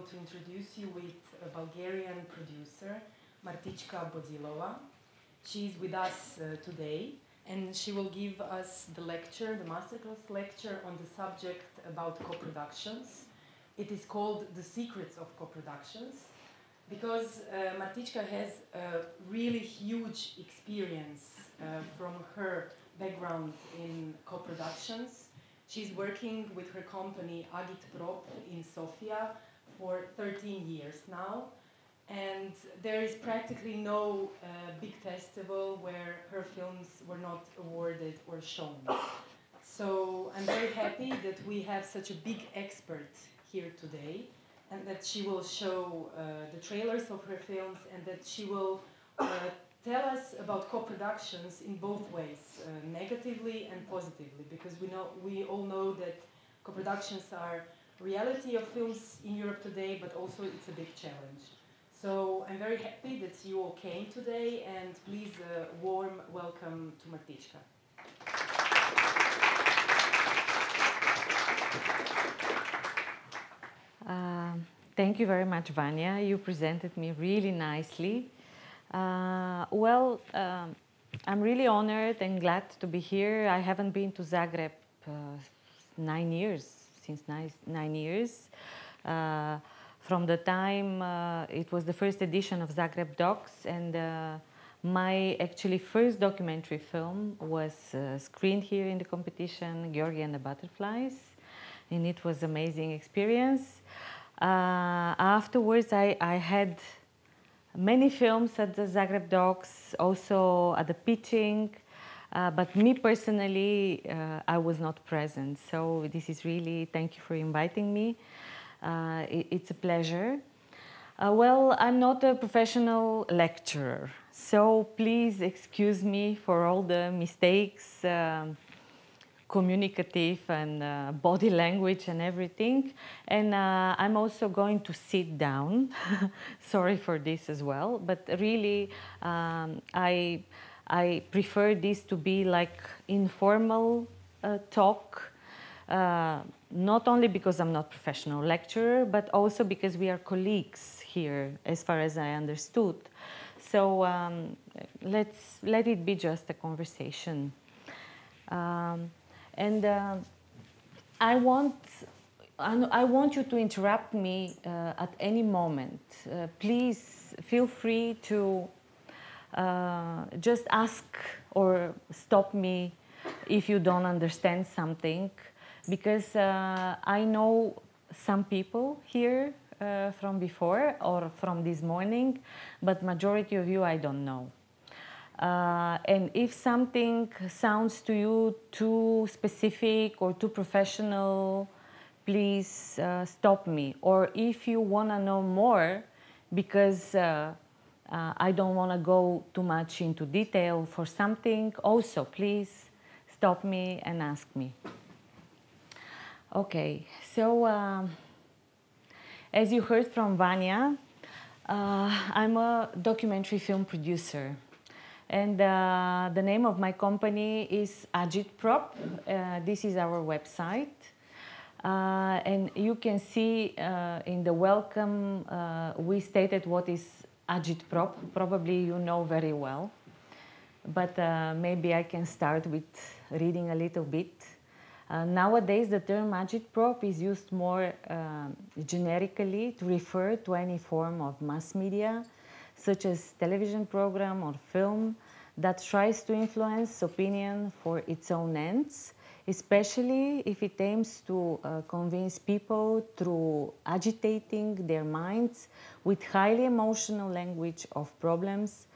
to introduce you with a Bulgarian producer, Martichka Bozhilova. She's with us today, and she will give us the lecture, the Masterclass lecture on the subject about co-productions. It is called The Secrets of Co-productions, because Martichka has a really huge experience from her background in co-productions. She's working with her company AGITPROP in Sofia for 13 years now, and there is practically no big festival where her films were not awarded or shown. So I'm very happy that we have such a big expert here today, and that she will show the trailers of her films, and that she will tell us about co-productions in both ways, negatively and positively, because we all know that co-productions are reality of films in Europe today, but also it's a big challenge. So I'm very happy that you all came today, and please warm welcome to Martichka. Thank you very much, Vanya. You presented me really nicely. I'm really honored and glad to be here. I haven't been to Zagreb since 9 years. From the time it was the first edition of Zagreb Docs, and my actually first documentary film was screened here in the competition, Georgi and the Butterflies, and it was an amazing experience. Afterwards, I had many films at the Zagreb Docs, also at the pitching, but me personally, I was not present. So this is really, thank you for inviting me. It's a pleasure. I'm not a professional lecturer, so please excuse me for all the mistakes, communicative and body language and everything. And I'm also going to sit down. Sorry for this as well, but really I prefer this to be like informal talk, not only because I'm not a professional lecturer, but also because we are colleagues here, as far as I understood. So let it be just a conversation. I want you to interrupt me at any moment. Please feel free to just ask or stop me if you don't understand something, because I know some people here from before or from this morning, but majority of you I don't know. And if something sounds to you too specific or too professional, please stop me. Or if you want to know more, because I don't want to go too much into detail for something, also please stop me and ask me. Okay, so as you heard from Vanya, I'm a documentary film producer. And the name of my company is AGITPROP. This is our website. And you can see in the welcome, we stated what is AGITPROP. Probably you know very well. But maybe I can start with reading a little bit. Nowadays, the term AGITPROP is used more generically to refer to any form of mass media, such as television program or film, that tries to influence opinion for its own ends, especially if it aims to convince people through agitating their minds with highly emotional language of problems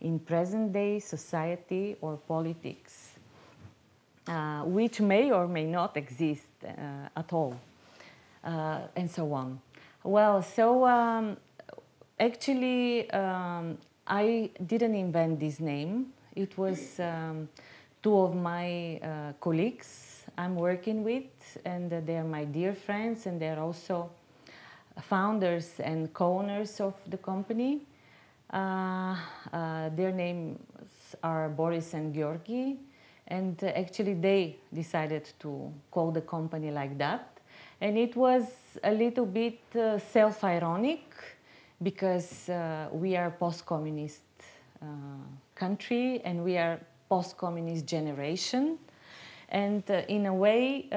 in present-day society or politics, which may or may not exist at all, and so on. Well, so actually, I didn't invent this name. It was two of my colleagues I'm working with, and they're my dear friends, and they're also founders and co-owners of the company. Their names are Boris and Georgi, and actually they decided to call the company like that. And it was a little bit self-ironic because we are post-communist country and we are post-communist generation. And in a way,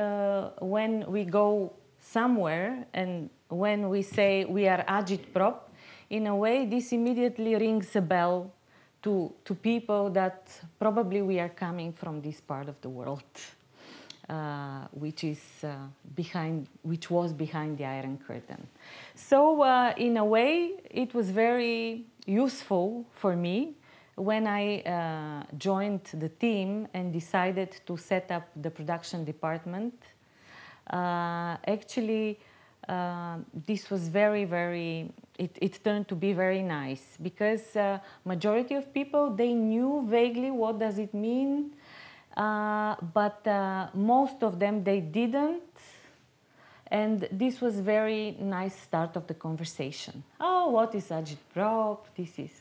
when we go somewhere and when we say we are AGITPROP, in a way this immediately rings a bell to people that probably we are coming from this part of the world, which was behind the Iron Curtain. So in a way, it was very useful for me when I joined the team and decided to set up the production department. Actually, this was it turned to be very nice because majority of people, they knew vaguely what does it mean, but most of them, they didn't. And this was very nice start of the conversation. Oh, what is AGITPROP? This is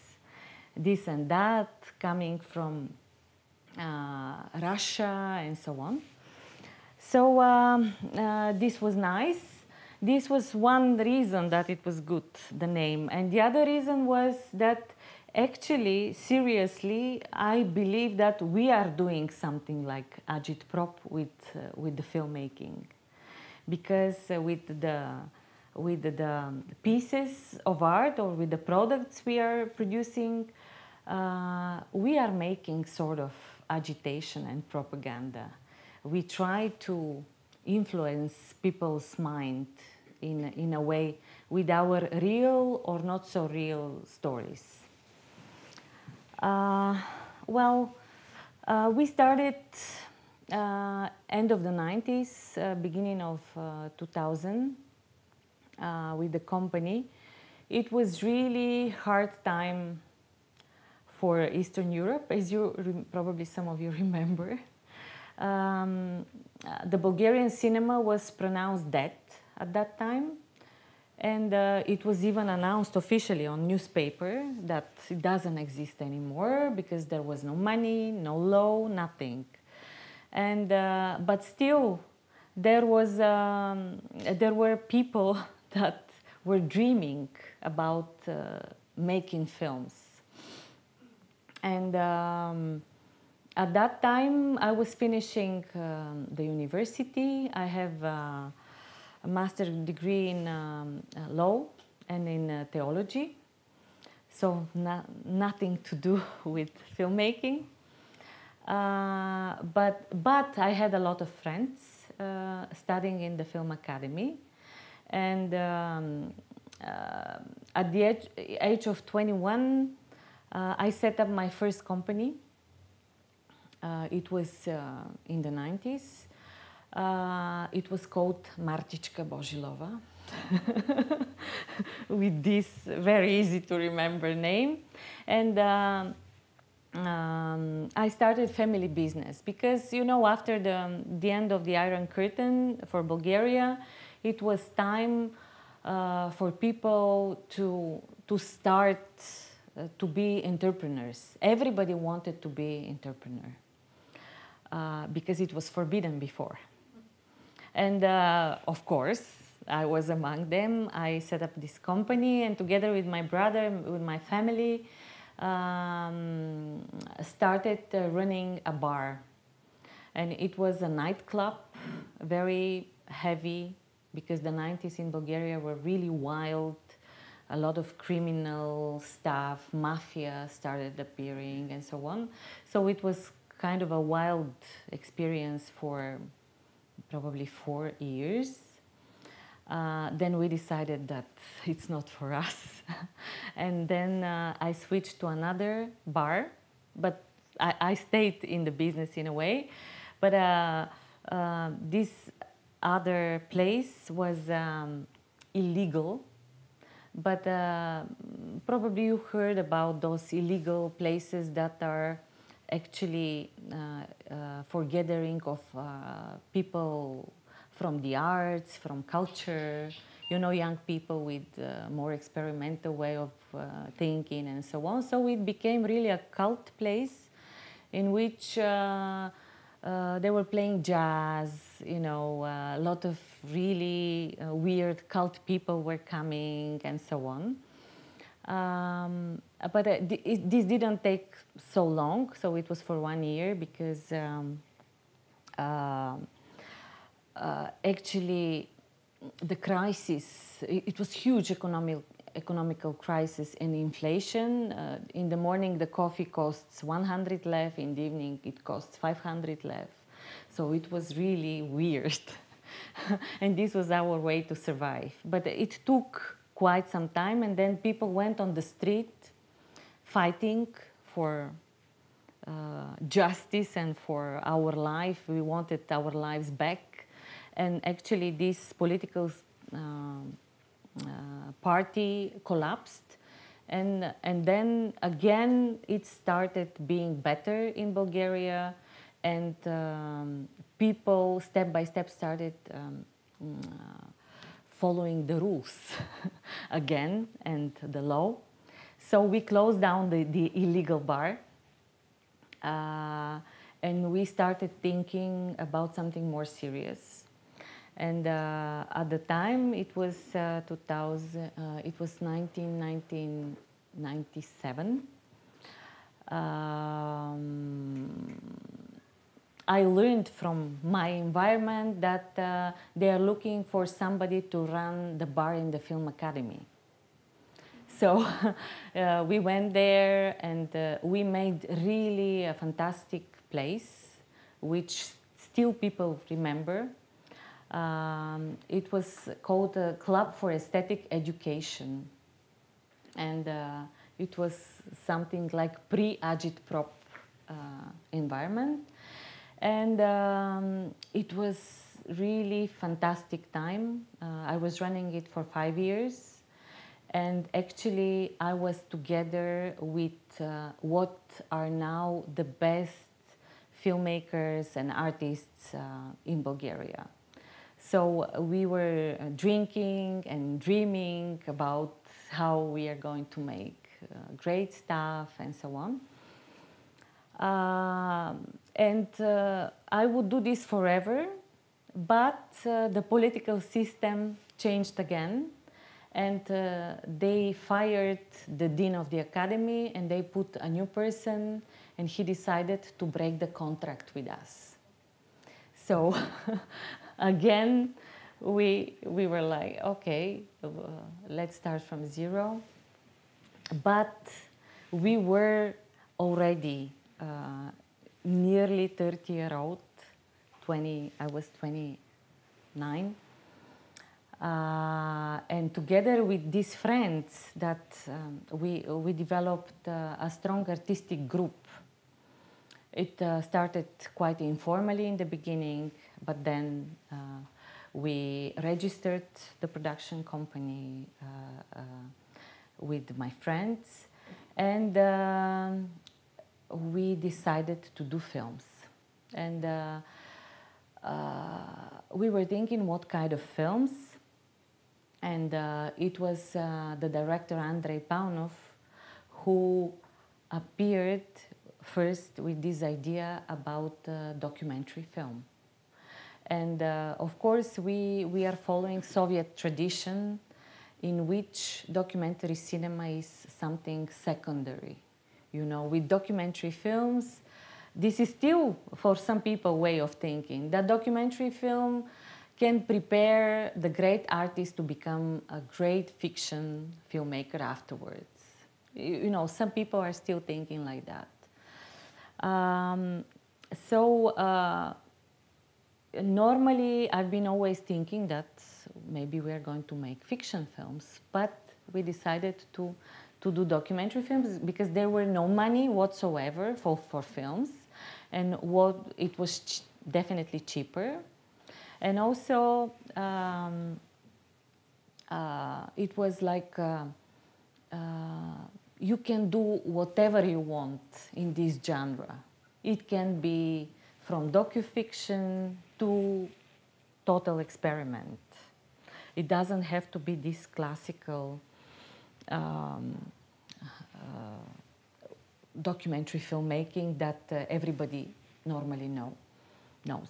this and that, coming from Russia and so on. So this was nice. This was one reason that it was good, the name. And the other reason was that actually, seriously, I believe that we are doing something like AGITPROP with the filmmaking. Because with the pieces of art or with the products we are producing, we are making sort of agitation and propaganda. We try to influence people's mind in a way with our real or not so real stories. We started end of the 90s, beginning of 2000 with the company. It was really hard time for Eastern Europe, as you probably some of you remember. The Bulgarian cinema was pronounced dead at that time, and it was even announced officially on newspaper that it doesn't exist anymore because there was no money, no law, nothing. And but still, there were people that were dreaming about making films. And at that time, I was finishing the university. I have a master's degree in law and in theology, so nothing to do with filmmaking. But I had a lot of friends studying in the film academy, and at the age of 21, I set up my first company. It was in the 90s. It was called Martichka Bozhilova, with this very easy to remember name. And I started family business because, you know, after the end of the Iron Curtain for Bulgaria, it was time for people to start to be entrepreneurs. Everybody wanted to be entrepreneur because it was forbidden before. And of course, I was among them. I set up this company, and together with my brother, with my family, started running a bar. And it was a nightclub, very heavy, because the 90s in Bulgaria were really wild. A lot of criminal stuff, mafia started appearing and so on. So it was kind of a wild experience for probably 4 years. Then we decided that it's not for us. And then I switched to another bar, but I stayed in the business in a way. But this other place was illegal. But probably you heard about those illegal places that are actually for gathering of people from the arts, from culture, you know, young people with more experimental way of thinking and so on. So it became really a cult place in which they were playing jazz, you know, a lot of really weird cult people were coming and so on. But this didn't take so long, so it was for 1 year because actually the crisis, it was huge economical crisis and inflation. In the morning the coffee costs 100 lev, in the evening it costs 500 lev. So it was really weird. And this was our way to survive. But it took quite some time, and then people went on the street fighting for justice and for our life. We wanted our lives back. And actually this political party collapsed. And then again it started being better in Bulgaria, and people step by step started following the rules again and the law. So we closed down the illegal bar, and we started thinking about something more serious. And at the time it was 1997. I learned from my environment that they are looking for somebody to run the bar in the film academy. So we went there, and we made really a fantastic place, which still people remember. It was called a Club for Aesthetic Education, and it was something like pre-AGITPROP environment. And it was really fantastic time. I was running it for 5 years, and actually I was together with what are now the best filmmakers and artists in Bulgaria. So we were drinking and dreaming about how we are going to make great stuff and so on. And I would do this forever, but the political system changed again, and they fired the dean of the academy, and they put a new person, and he decided to break the contract with us. So again, we were like, okay, let's start from zero. But we were already nearly 30-year-old, I was 29. And together with these friends that we developed a strong artistic group. It started quite informally in the beginning, but then we registered the production company with my friends, and we decided to do films. And we were thinking what kind of films, and it was the director Andrei Paunov who appeared first with this idea about documentary film. And of course we are following Soviet tradition in which documentary cinema is something secondary. You know, with documentary films, this is still, for some people, way of thinking. That documentary film can prepare the great artist to become a great fiction filmmaker afterwards. You know, some people are still thinking like that. Normally, I've been always thinking that maybe we are going to make fiction films, but we decided to do documentary films because there were no money whatsoever for films, and it was definitely cheaper. And also, it was like you can do whatever you want in this genre. It can be from docufiction to total experiment. It doesn't have to be this classical documentary filmmaking that everybody normally knows.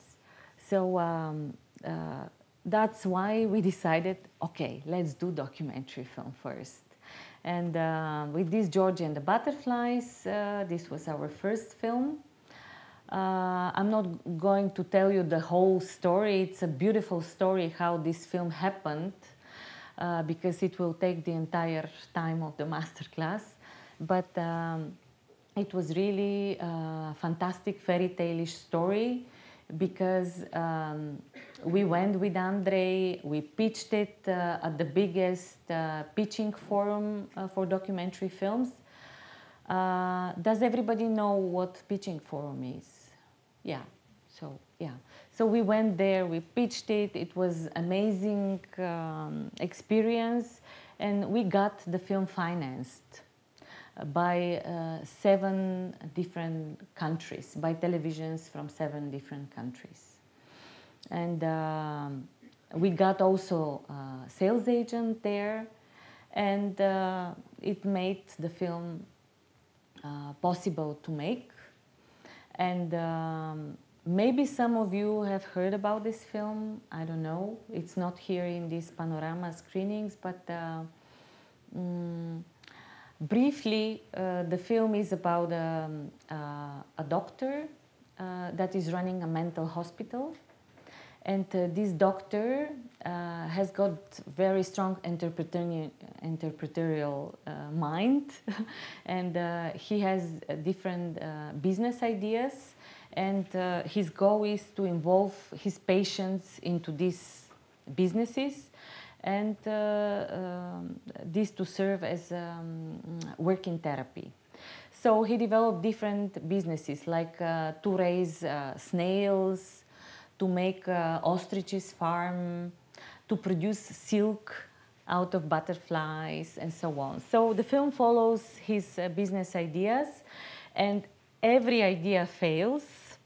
That's why we decided, okay, let's do documentary film first. And with this Georgi and the Butterflies, this was our first film. I'm not going to tell you the whole story. It's a beautiful story how this film happened, because it will take the entire time of the masterclass. But it was really a fantastic fairy tale-ish story, because we went with Andrei, we pitched it at the biggest pitching forum for documentary films. Does everybody know what pitching forum is? Yeah, so we went there, we pitched it, it was amazing experience, and we got the film financed by 7 different countries, by televisions from 7 different countries. And we got also a sales agent there, and it made the film possible to make. And maybe some of you have heard about this film, I don't know. It's not here in these panorama screenings, but briefly, the film is about a doctor that is running a mental hospital. And this doctor has got very strong entrepreneurial mind, and he has different business ideas, and his goal is to involve his patients into these businesses, and this to serve as working therapy. So he developed different businesses, like to raise snails, to make ostriches farm, to produce silk out of butterflies, and so on. So the film follows his business ideas, and every idea fails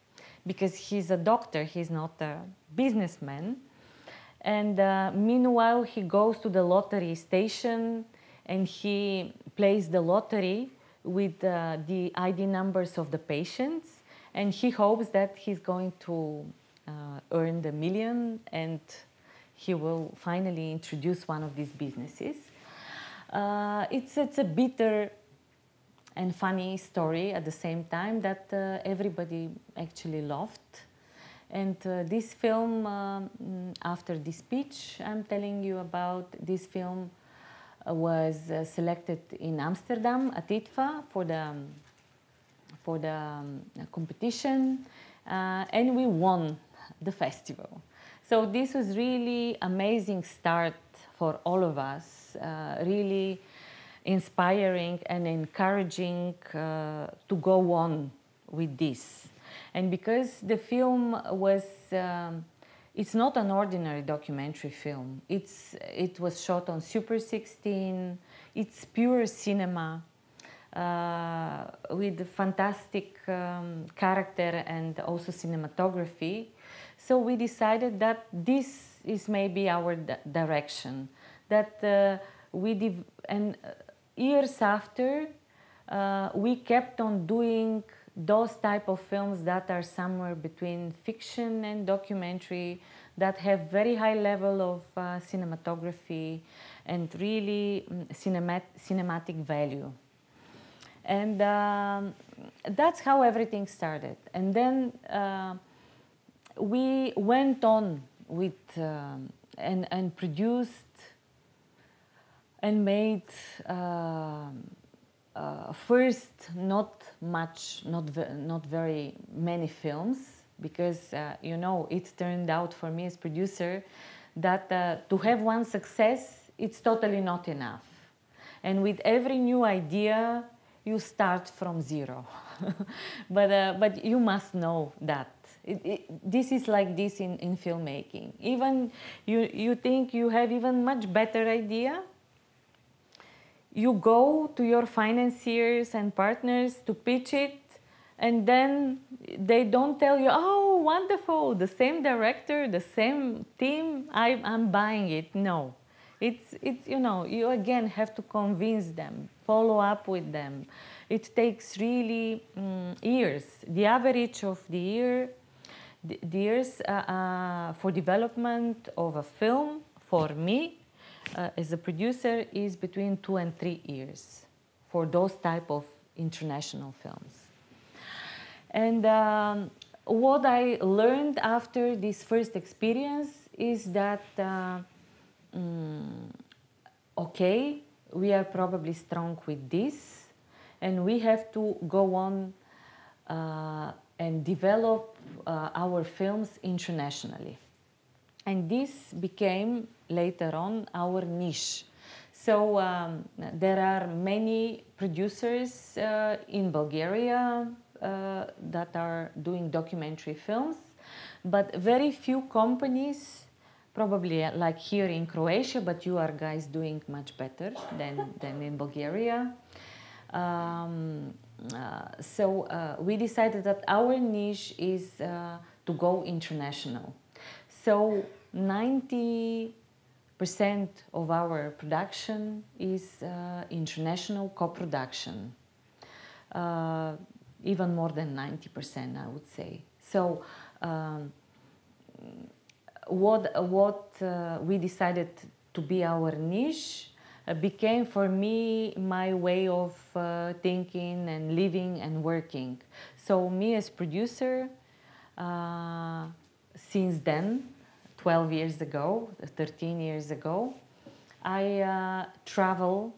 because he's a doctor, he's not a businessman. And meanwhile, he goes to the lottery station and he plays the lottery with the ID numbers of the patients, and he hopes that he's going to earn the million, and he will finally introduce one of these businesses. It's a bitter and funny story at the same time that everybody actually loved. And this film, after this speech I'm telling you about, this film was selected in Amsterdam at IDFA for the competition, and we won the festival. So this was really amazing start for all of us, really inspiring and encouraging to go on with this. And because the film was, it's not an ordinary documentary film. It was shot on Super 16, it's pure cinema, with fantastic character and also cinematography. So we decided that this is maybe our direction. That and years after, we kept on doing those type of films that are somewhere between fiction and documentary, that have very high level of cinematography and really cinematic value. And that's how everything started. And then we went on with and produced and made first not very many films, because you know, it turned out for me as producer that to have one success, it's totally not enough. And with every new idea, you start from zero. But you must know that. This is like this in filmmaking. Even you think you have even much better idea, you go to your financiers and partners to pitch it, and then they don't tell you, oh, wonderful, the same director, the same team, I'm buying it. No. It's you know, you again have to convince them, follow up with them. It takes really years. The average of the year the years for development of a film for me as a producer is between 2 and 3 years for those type of international films. And what I learned after this first experience is that okay, we are probably strong with this, and we have to go on and develop our films internationally. And this became later on our niche. So there are many producers in Bulgaria that are doing documentary films, but very few companies, probably like here in Croatia, but you are guys doing much better than in Bulgaria. So we decided that our niche is to go international. So 90% of our production is international co-production. Even more than 90%, I would say. So what we decided to be our niche became for me my way of thinking and living and working. So me as producer, since then, 12 years ago, 13 years ago, I travel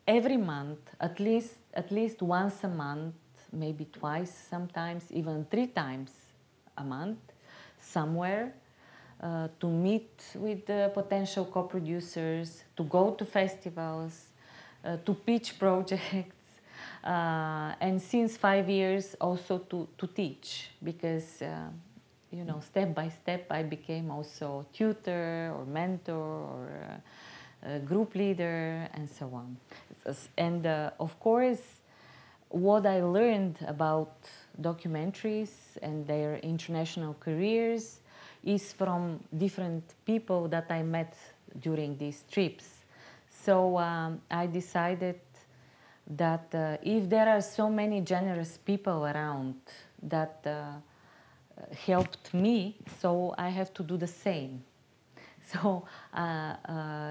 every month, at least once a month, maybe twice, sometimes even 3 times a month, somewhere, to meet with potential co-producers, to go to festivals, to pitch projects, and since 5 years also to teach, because you know, step by step I became also tutor or mentor or group leader and so on. And of course, what I learned about documentaries and their international careers is from different people that I met during these trips. So I decided that if there are so many generous people around that helped me, so I have to do the same. So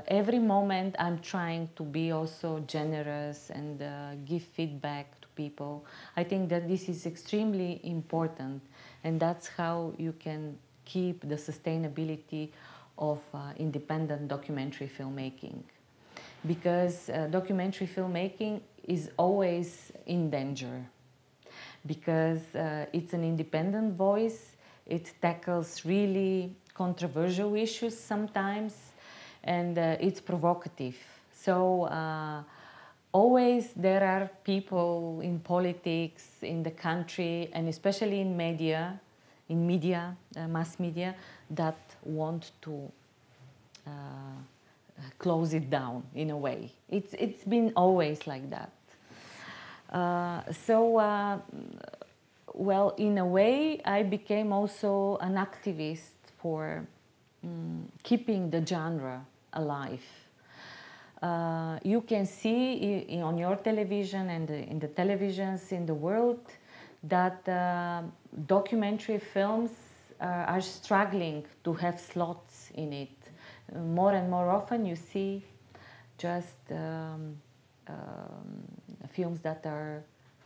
every moment I'm trying to be also generous and give feedback to people. I think that this is extremely important, and that's how you can keep the sustainability of independent documentary filmmaking. Because documentary filmmaking is always in danger. Because it's an independent voice, it tackles really controversial issues sometimes, and it's provocative. So always there are people in politics, in the country, and especially in media, mass media, that want to close it down in a way. It's been always like that. Well, in a way, I became also an activist for keeping the genre alive. You can see on your television and in the televisions in the world that documentary films are struggling to have slots in it. More and more often you see just films that are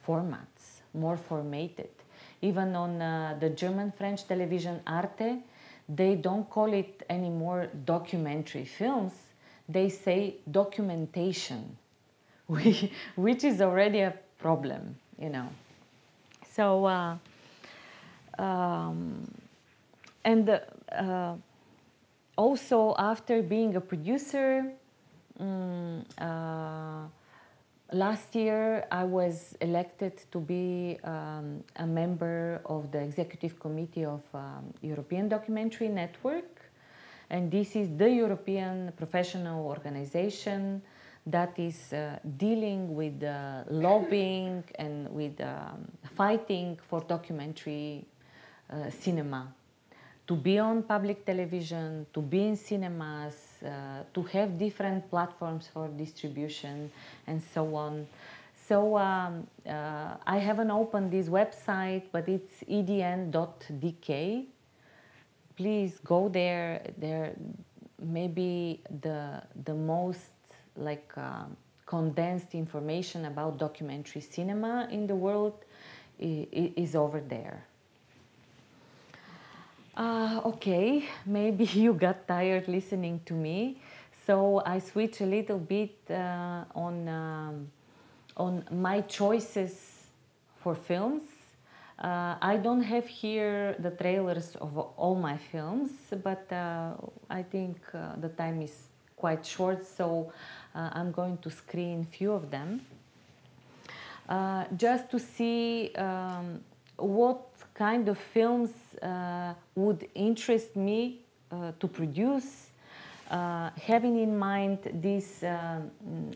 formats, more formatted. Even on the German-French television Arte, they don't call it anymore documentary films, they say documentation, which is already a problem, you know. So, also after being a producer, last year I was elected to be a member of the Executive Committee of European Documentary Network, and this is the European professional organization that is dealing with lobbying and with fighting for documentary cinema. To be on public television, to be in cinemas, to have different platforms for distribution and so on. So I haven't opened this website, but it's edn.dk. Please go there. There maybe the most like condensed information about documentary cinema in the world is over there. Okay, maybe you got tired listening to me, so I switch a little bit on my choices for films. I don't have here the trailers of all my films, but I think the time is quite short, so I'm going to screen a few of them. Just to see what kind of films would interest me to produce, having in mind this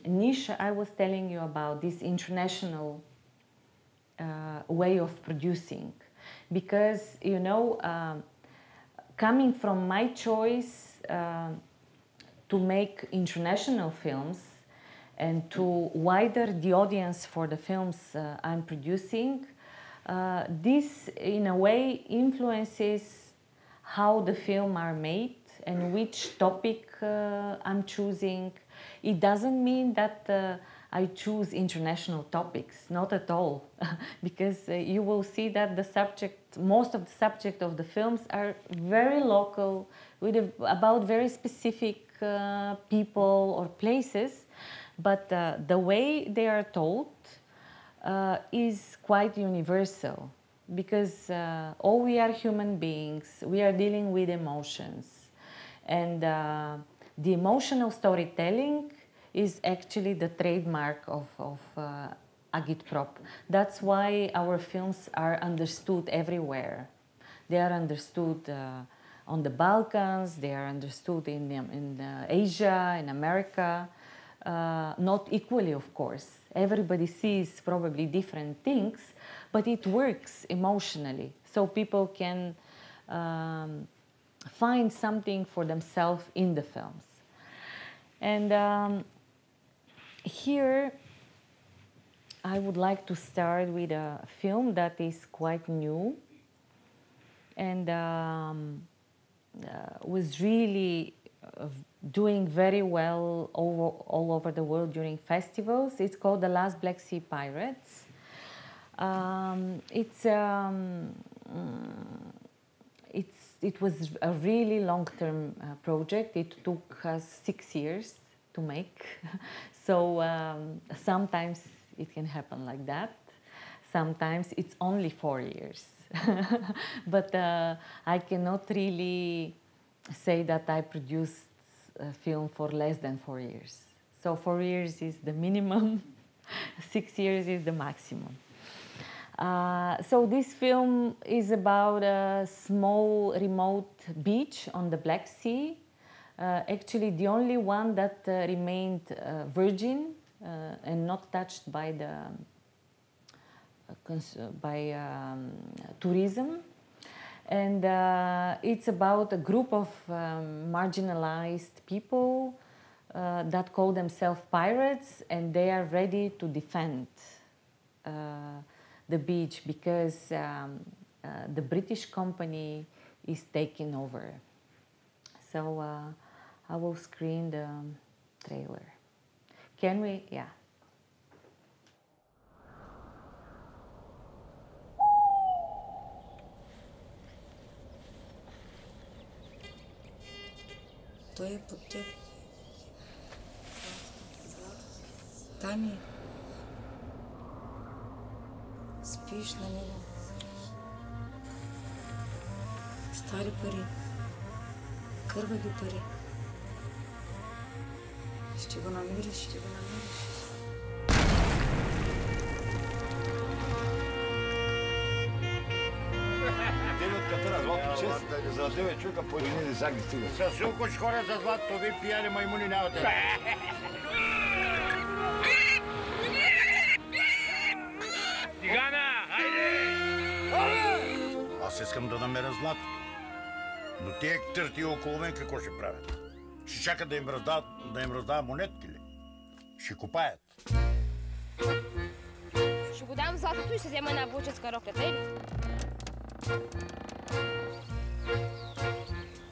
niche I was telling you about, this international way of producing. Because, you know, coming from my choice to make international films and to wider the audience for the films I'm producing, this in a way influences how the film are made and which topic I'm choosing. It doesn't mean that I choose international topics, not at all, because you will see that the subject, most of the subject of the films are very local, with about very specific people or places, but the way they are told is quite universal, because all we are human beings, we are dealing with emotions, and the emotional storytelling is actually the trademark of AGITPROP. That's why our films are understood everywhere. They are understood on the Balkans, they are understood in Asia, in America, not equally, of course. Everybody sees probably different things, but it works emotionally, so people can find something for themselves in the films. And here I would like to start with a film that is quite new and was really doing very well all over the world during festivals. It's called The Last Black Sea Pirates. It was a really long-term project. It took us 6 years to make. So sometimes it can happen like that. Sometimes it's only 4 years. But I cannot really say that I produced a film for less than 4 years. So 4 years is the minimum, 6 years is the maximum. So this film is about a small remote beach on the Black Sea, actually the only one that remained virgin and not touched by tourism. And it's about a group of marginalized people that call themselves pirates, and they are ready to defend the beach because the British company is taking over. So I will screen the trailer. Can we? Yeah. Той е под теб. Там е. Спиш на него. Стари пари. Кървави пари. Ще го намериш, ще го намериш. За 9 човека по един деца ги стига. Със силкоч хора за златото, ви пияни маймуни няма да... Тигана, хайде! Аз искам да намеря златото. Но тия търти около мен какво ще правят? Ще чакат да им раздават монетки ли? Ще копаят. Ще го дам златото и ще взема една булческа роклята, или?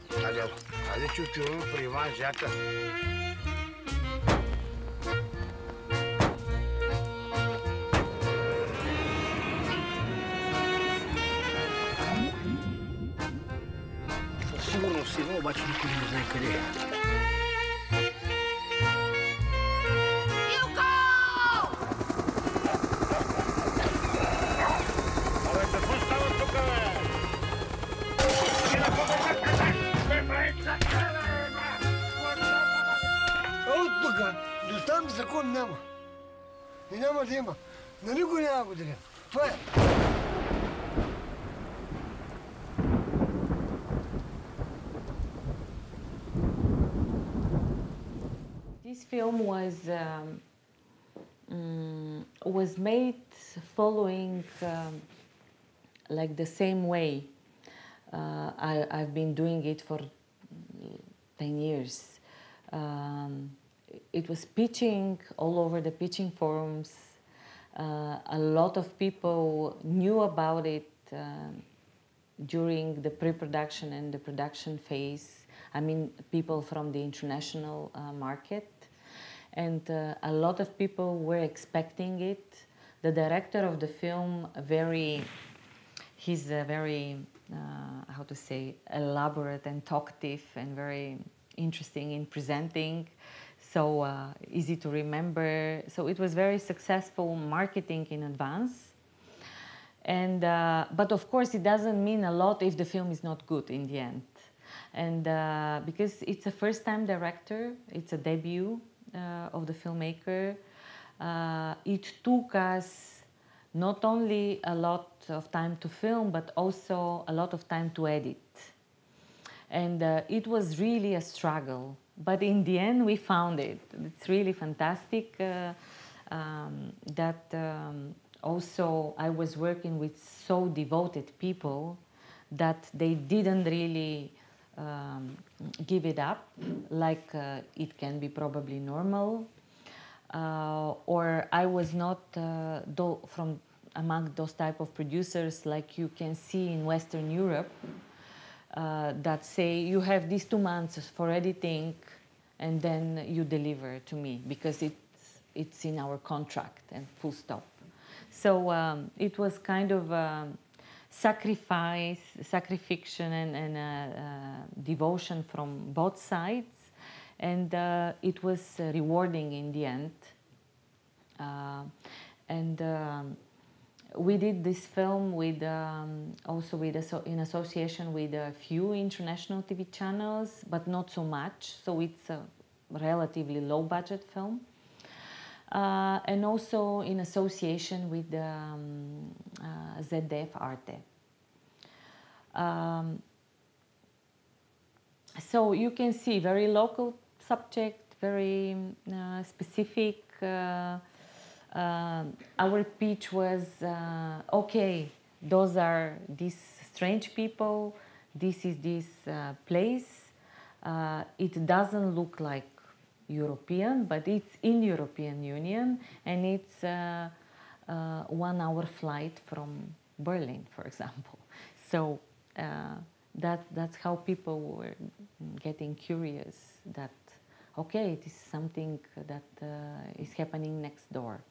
Хайде, чучу, при Иван Жака. Със сигурност има, обаче никой не знае къде е. До там закон няма. И няма да има. На никой няма го делим. Това е. This film was made following like the same way. I've been doing it for 10 years. It was pitching all over the pitching forums. A lot of people knew about it during the pre-production and the production phase. I mean, people from the international market. And a lot of people were expecting it. The director of the film, he's very, how to say, elaborate and talkative and very interesting in presenting. So easy to remember. So it was very successful marketing in advance. And, but of course, it doesn't mean a lot if the film is not good in the end. And because it's a first-time director, it's a debut of the filmmaker. It took us not only a lot of time to film, but also a lot of time to edit. And it was really a struggle. But in the end, we found it. It's really fantastic that also I was working with so devoted people that they didn't really give it up like it can be probably normal. Or I was not from among those type of producers like you can see in Western Europe. That say you have these 2 months for editing and then you deliver to me because it's in our contract and full stop. So it was kind of sacrification and devotion from both sides, and it was rewarding in the end. We did this film with also in association with a few international TV channels, but not so much. So it's a relatively low-budget film, and also in association with ZDF Arte. So you can see very local subject, very specific. Our pitch was, okay, those are these strange people, this is this place. It doesn't look like European, but it's in European Union, and it's 1 hour flight from Berlin, for example. So that's how people were getting curious that, okay, this is something that is happening next door.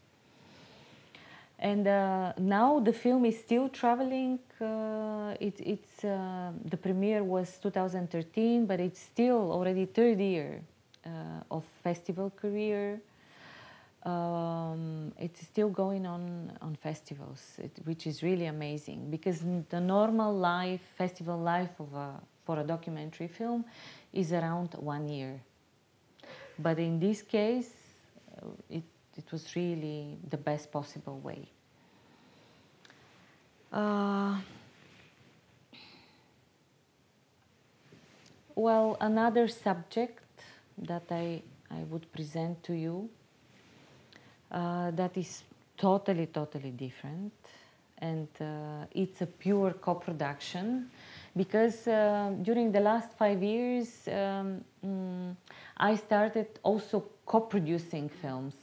And now the film is still traveling. The premiere was 2013, but it's still already 3rd year of festival career. It's still going on festivals, which is really amazing because the normal life, festival life for a documentary film is around 1 year. But in this case, it was really the best possible way. Well, another subject that I would present to you that is totally different, and it's a pure co-production because during the last 5 years I started also co-producing films.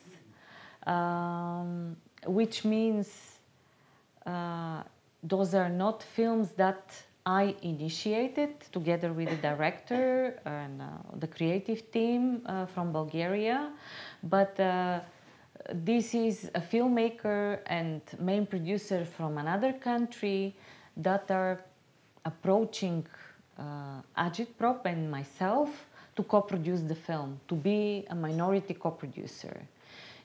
which means those are not films that I initiated together with the director and the creative team from Bulgaria, but this is a filmmaker and main producer from another country that are approaching AGITPROP and myself to co-produce the film, to be a minority co-producer.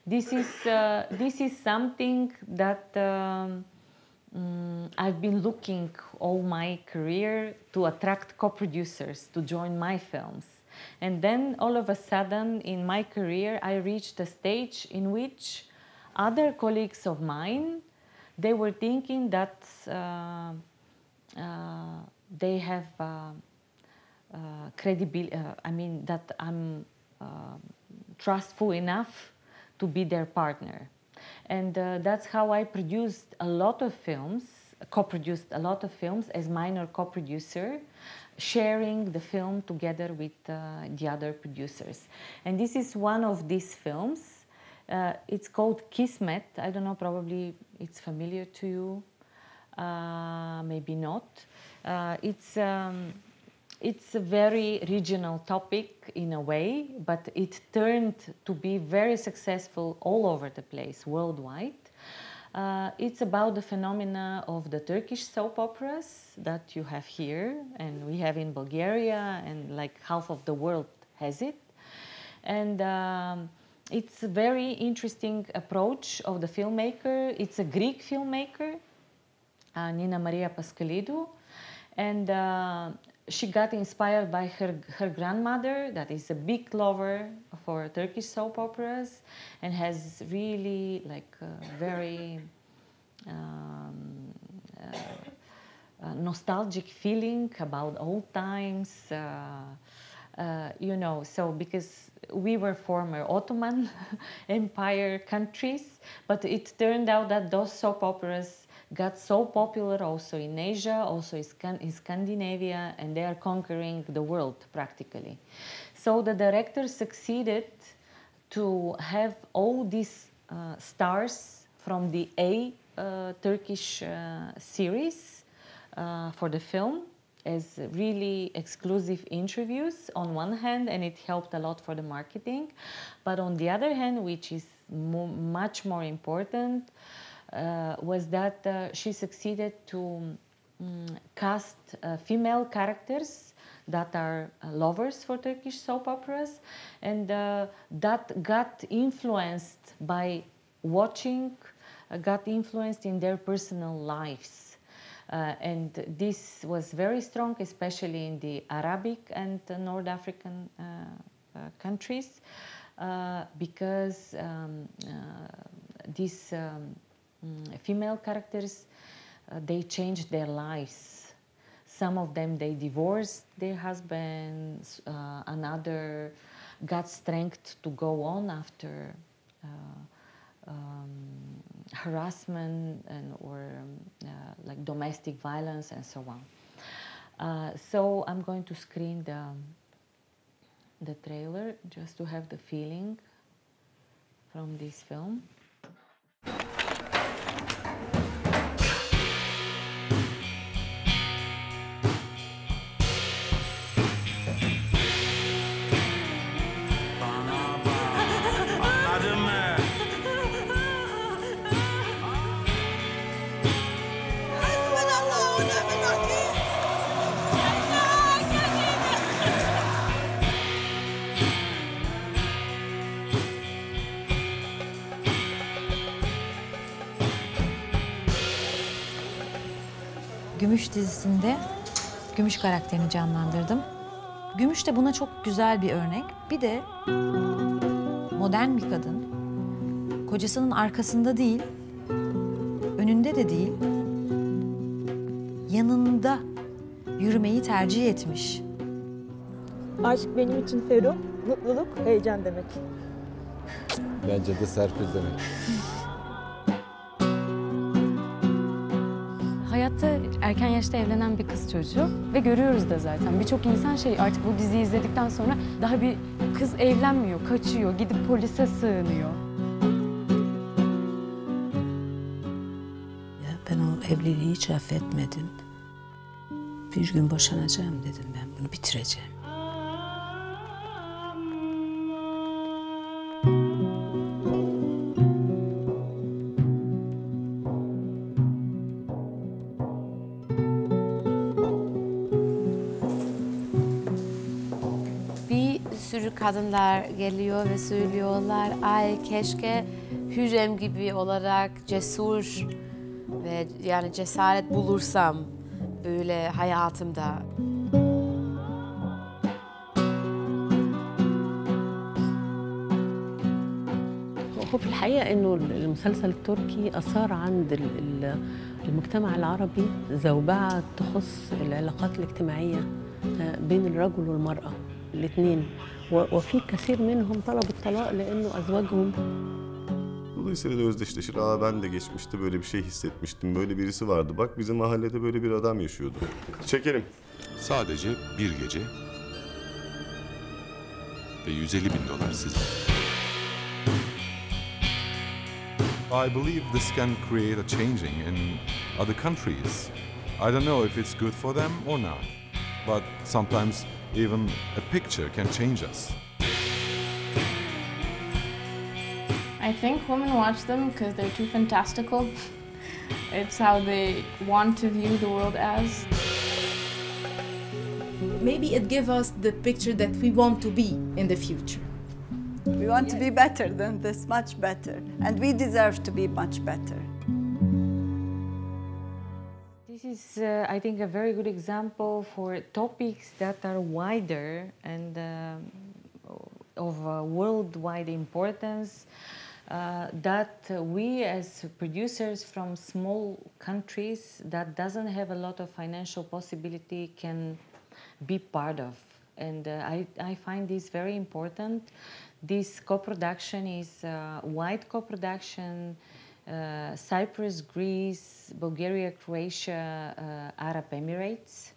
This is something that I've been looking all my career to attract co-producers to join my films. And then all of a sudden in my career I reached a stage in which other colleagues of mine, they were thinking that they have credibility, I mean that I'm trustful enough to be their partner. And that's how I produced a lot of films, co-produced a lot of films as minor co-producer, sharing the film together with the other producers. And this is one of these films. It's called Kismet. I don't know, probably it's familiar to you, maybe not. It's a very regional topic in a way, but it turned to be very successful all over the place, worldwide. It's about the phenomena of the Turkish soap operas that you have here, and we have in Bulgaria, and like half of the world has it. And it's a very interesting approach of the filmmaker. It's a Greek filmmaker, Nina Maria Pascalidou, and she got inspired by her grandmother, that is a big lover for Turkish soap operas, and has really like a very nostalgic feeling about old times, you know, so because we were former Ottoman Empire countries, but it turned out that those soap operas got so popular also in Asia, also in Scandinavia, and they are conquering the world practically. So the director succeeded to have all these stars from the Turkish series for the film as really exclusive interviews on one hand, and it helped a lot for the marketing. But on the other hand, which is much more important, was that she succeeded to cast female characters that are lovers for Turkish soap operas, and that got influenced by watching, got influenced in their personal lives. And this was very strong, especially in the Arabic and North African countries, because these female characters, they changed their lives. Some of them, they divorced their husbands, another got strength to go on after harassment or like domestic violence and so on. So I'm going to screen the trailer just to have the feeling from this film. Gümüş dizisinde Gümüş karakterini canlandırdım. Gümüş de buna çok güzel bir örnek. Bir de modern bir kadın, kocasının arkasında değil, önünde de değil, yanında yürümeyi tercih etmiş. Aşk benim için Ferruh, mutluluk, heyecan demek. Bence de Serpil demek. Hayatta erken yaşta evlenen bir kız çocuğu ve görüyoruz da zaten birçok insan artık bu diziyi izledikten sonra daha bir kız evlenmiyor, kaçıyor, gidip polise sığınıyor. evliliği hiç affetmedim. Bir gün boşanacağım dedim ben, bunu bitireceğim. Bir sürü kadınlar geliyor ve söylüyorlar, ay keşke Hürrem gibi olarak cesur ve yani cesaret bulursam böyle hayatımda. هو في الحقيقة إنه المسلسل التركي أثار عند المجتمع العربي زوبعة تخص العلاقات الاجتماعية بين الرجل والمرأة الاثنين وفي كثير منهم طلبوا الطلاق لأنه أزواجهم. Dolayısıyla da özdeşleşir. Aa ben de geçmişte böyle bir şey hissetmiştim. Böyle birisi vardı. Bak bizim mahallede böyle bir adam yaşıyordu. Çekelim. Sadece bir gece ve $150.000 size. I believe this can create a changing in other countries. I don't know if it's good for them or not, but sometimes even a picture can change us. I think women watch them because they're too fantastical. It's how they want to view the world as. Maybe it gives us the picture that we want to be in the future. We want to be better than this, much better. And we deserve to be much better. This is, I think, a very good example for topics that are wider and of worldwide importance. That we as producers from small countries that doesn't have a lot of financial possibility can be part of. And I find this very important. This co-production is wide co-production, Cyprus, Greece, Bulgaria, Croatia, Arab Emirates.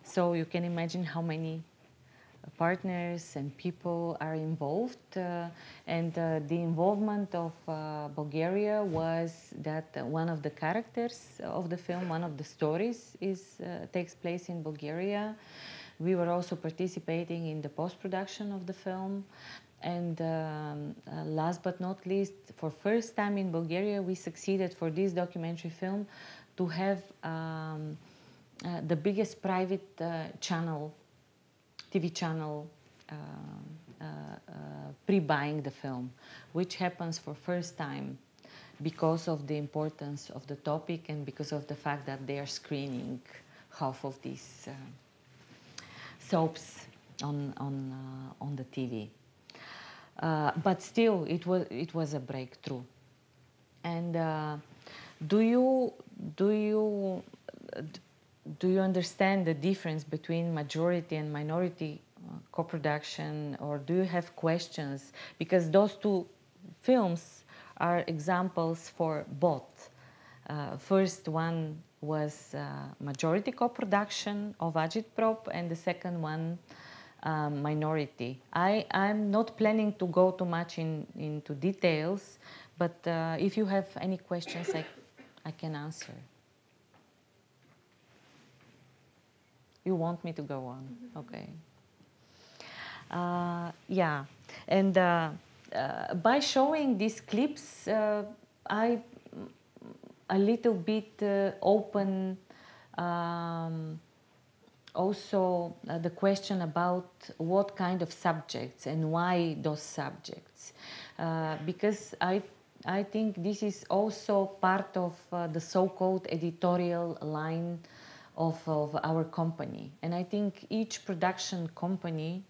So you can imagine how many partners and people are involved, and the involvement of Bulgaria was that one of the characters of the film, one of the stories takes place in Bulgaria. We were also participating in the post-production of the film, and last but not least, for first time in Bulgaria, we succeeded for this documentary film to have the biggest private channel, TV channel, pre-buying the film, which happens for first time because of the importance of the topic and because of the fact that they are screening half of these soaps on the TV. But still, it was a breakthrough. And do you understand the difference between majority and minority co-production, or do you have questions? Because those two films are examples for both. First one was majority co-production of AGITPROP, and the second one minority. I'm not planning to go too much into details, but if you have any questions, I can answer. You want me to go on? Okay. Yeah, and by showing these clips, I a little bit open also the question about what kind of subjects and why those subjects, because I think this is also part of the so-called editorial line of our company. And I think each production company,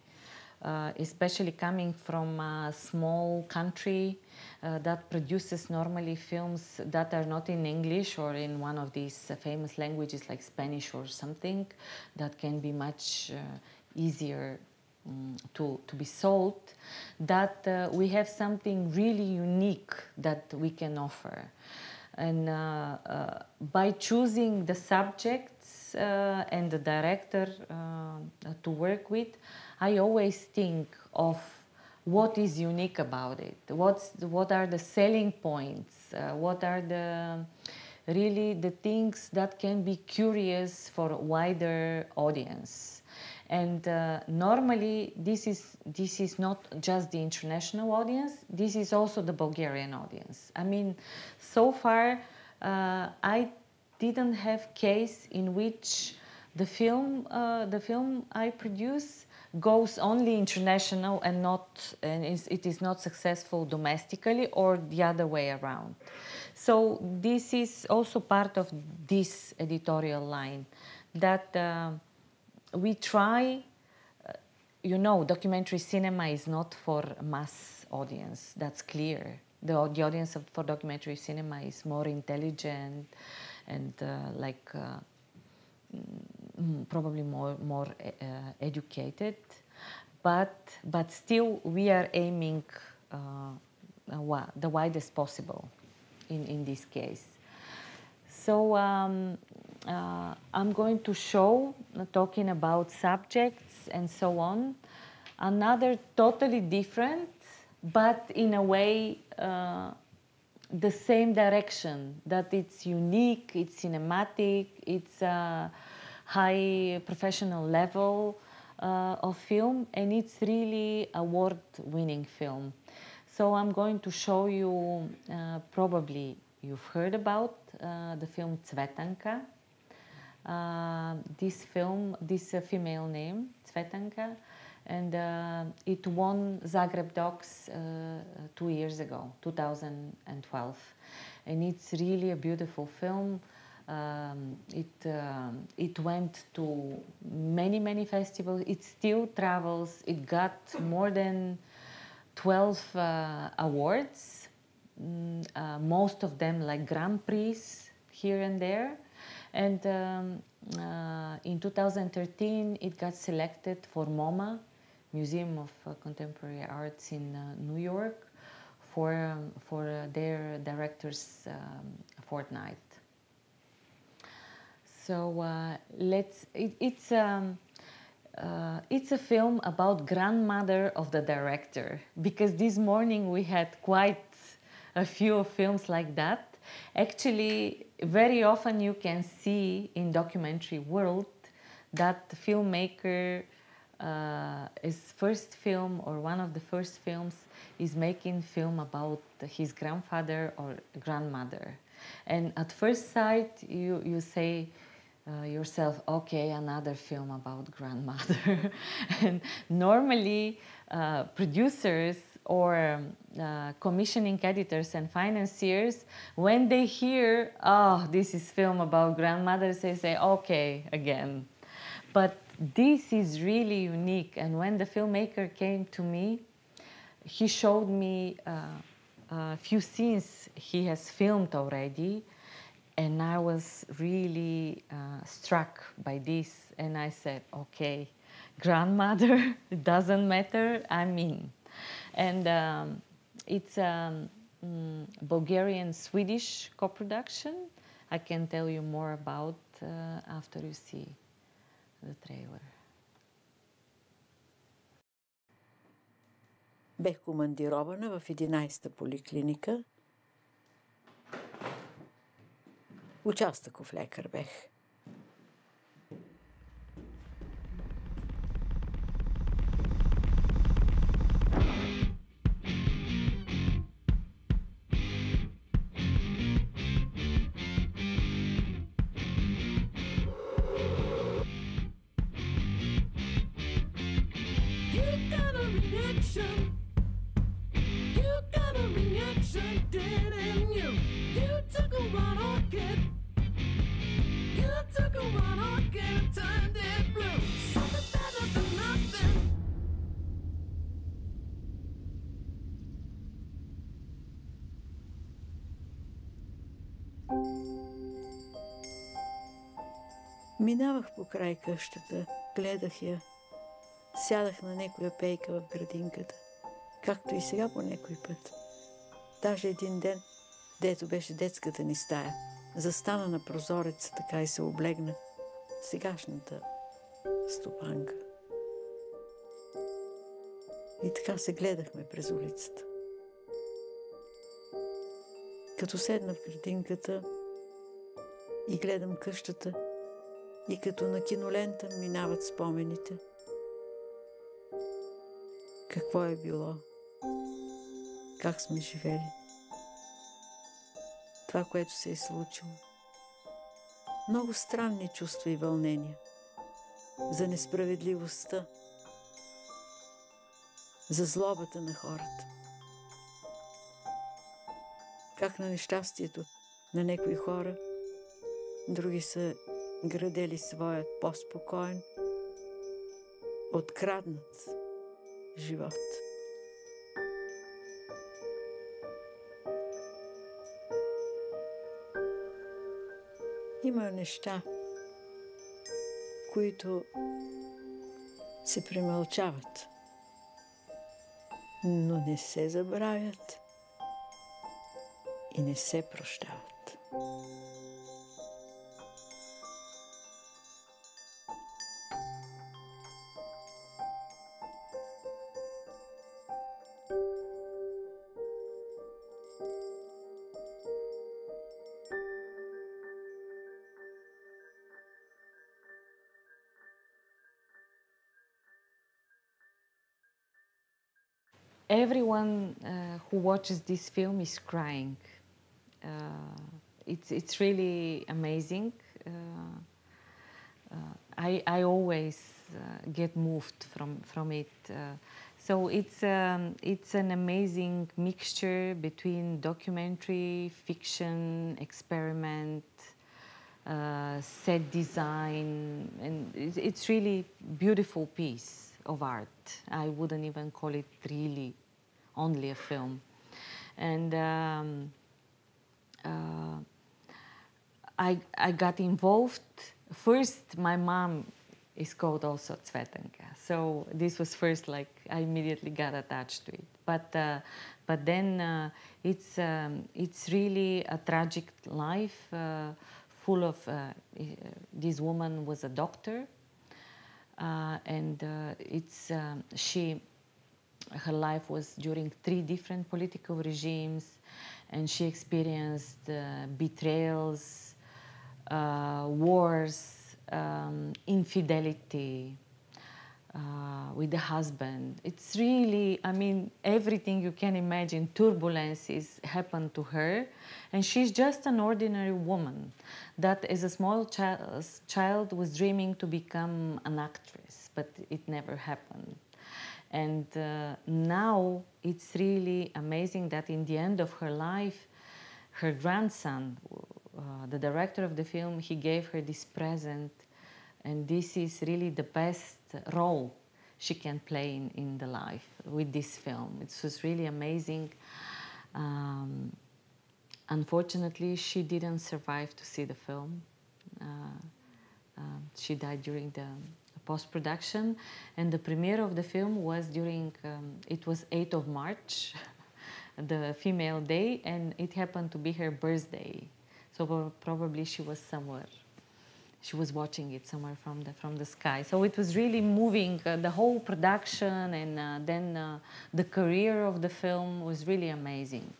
especially coming from a small country that produces normally films that are not in English or in one of these famous languages like Spanish or something, that can be much easier to be sold, that we have something really unique that we can offer. And by choosing the subjects and the director to work with, I always think of what is unique about it, what are the selling points, what are the really the things that can be curious for a wider audience. And normally this is not just the international audience, this is also the Bulgarian audience. I mean, so far I didn't have case in which the film I produce goes only international and it is not successful domestically, or the other way around. So this is also part of this editorial line, that we try, you know, documentary cinema is not for mass audience, that's clear. The audience for documentary cinema is more intelligent and probably more educated, but still we are aiming the widest possible in this case. So I'm going to show, talking about subjects and so on, another totally different, but in a way the same direction, that it's unique, it's cinematic, it's a high professional level of film, and it's really award-winning film. So I'm going to show you, probably you've heard about the film Cvetanka. This film, this female name, Cvetanka, and it won Zagreb Docs 2 years ago, 2012. And it's really a beautiful film. It went to many festivals. It still travels. It got more than 12 awards, most of them like Grand Prix here and there. And in 2013 it got selected for MoMA, Museum of Contemporary Arts in New York, for their director's fortnight. So it's a film about grandmother of the director, because this morning we had quite a few films like that. Actually, very often you can see in documentary world that the filmmaker his first film or one of the first films is making film about his grandfather or grandmother. And at first sight you say yourself, okay, another film about grandmother. And normally producers or commissioning editors and financiers, when they hear, oh, this is film about grandmothers, they say, okay, again. But this is really unique. And when the filmmaker came to me, he showed me a few scenes he has filmed already. And I was really struck by this. And I said, okay, grandmother, it doesn't matter, I'm in. And it's a Bulgarian-Swedish co-production. I can tell you more about after you see the trailer. Бех командирована в 11-та поликлиника. Участъков лекар бех. Минавах покрай къщата, гледах я, сядах на някоя пейка в градинката, както и сега по някой път. Даже един ден, дето беше детската ни стая, застана на прозореца така и се облегна сегашната стопанка. И така се гледахме през улицата. Като седна в градинката, И гледам къщата и като на кинолента минават спомените. Какво е било? Как сме живели? Това, което се е случило. Много странни чувства и вълнения. За несправедливостта. За злобата на хората. Как на нещастието на някои хора, други са градели своят по-спокоен, откраднат живот. Има неща, които се премълчават, но не се забравят и не се прощават. Everyone who watches this film is crying. It's really amazing. I always get moved from it. So it's an amazing mixture between documentary, fiction, experiment, set design, and it's really beautiful piece of art. I wouldn't even call it really only a film. And I got involved. First, my mom is called also Cvetanka, so this was first, like, I immediately got attached to it. But then it's really a tragic life, full of. This woman was a doctor. And her life was during 3 different political regimes, and she experienced betrayals, wars, infidelity with the husband. It's really, I mean, everything you can imagine, turbulences happened to her, and she's just an ordinary woman that as a small child was dreaming to become an actress, but it never happened. And now it's really amazing that in the end of her life, her grandson, the director of the film, he gave her this present, and this is really the best role she can play in the life with this film. It was really amazing. Unfortunately, she didn't survive to see the film. She died during the post-production, and the premiere of the film was during, it was 8th of March, the female day, and it happened to be her birthday. So probably she was somewhere. She was watching it somewhere from the sky. So it was really moving, the whole production, and then the career of the film was really amazing.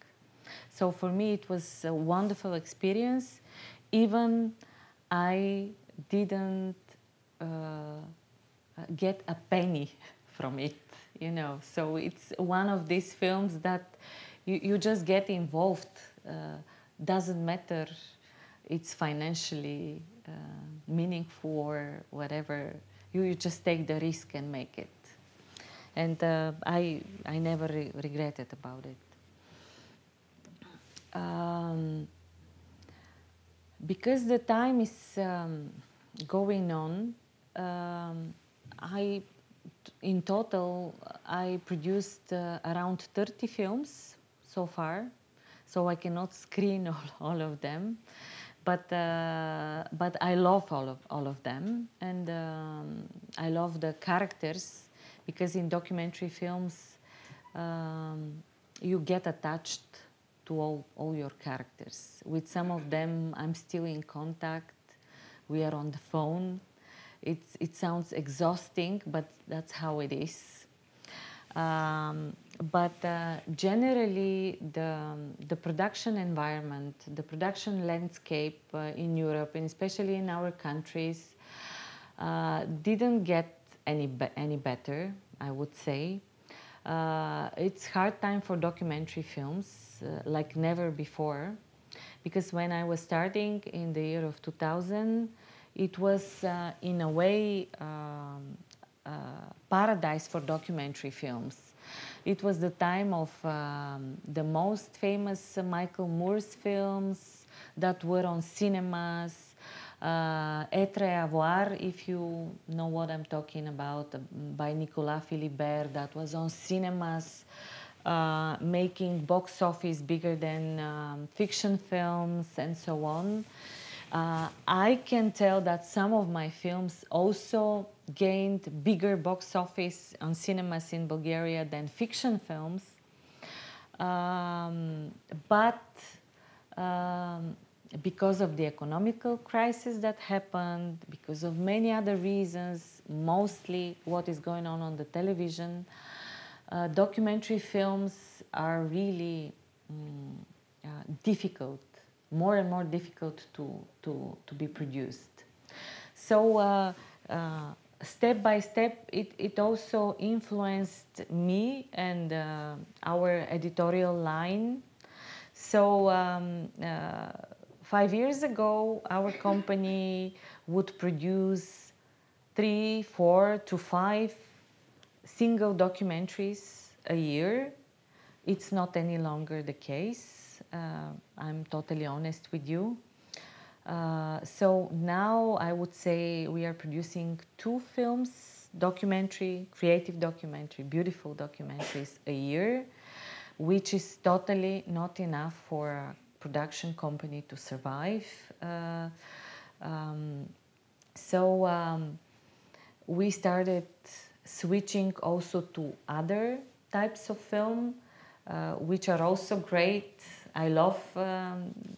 So for me, it was a wonderful experience. Even I didn't get a penny from it, you know. So it's one of these films that you just get involved. Doesn't matter, it's financially meaningful or whatever. You just take the risk and make it. And I never regretted about it. Because the time is going on, in total, I produced around 30 films so far, so I cannot screen all of them, but I love all of them, and I love the characters, because in documentary films you get attached to all your characters. With some of them, I'm still in contact. We are on the phone. It sounds exhausting, but that's how it is. But generally, the production environment, the production landscape in Europe, and especially in our countries, didn't get any better, I would say. It's hard time for documentary films, like never before, because when I was starting in the year of 2000, it was in a way paradise for documentary films. It was the time of the most famous Michael Moore's films that were on cinemas, Être Avoir, if you know what I'm talking about, by Nicolas Philibert, that was on cinemas, making box office bigger than fiction films and so on. I can tell that some of my films also gained bigger box office on cinemas in Bulgaria than fiction films. But because of the economical crisis that happened, because of many other reasons, mostly what is going on the television, documentary films are really difficult, more and more difficult to be produced. So step by step, it also influenced me and our editorial line. So 5 years ago, our company would produce 3, 4 to 5 single documentaries a year. It's not any longer the case. I'm totally honest with you. So now I would say we are producing 2 films, documentary, creative documentary, beautiful documentaries a year, which is totally not enough for a production company to survive. We started switching also to other types of film, which are also great. I love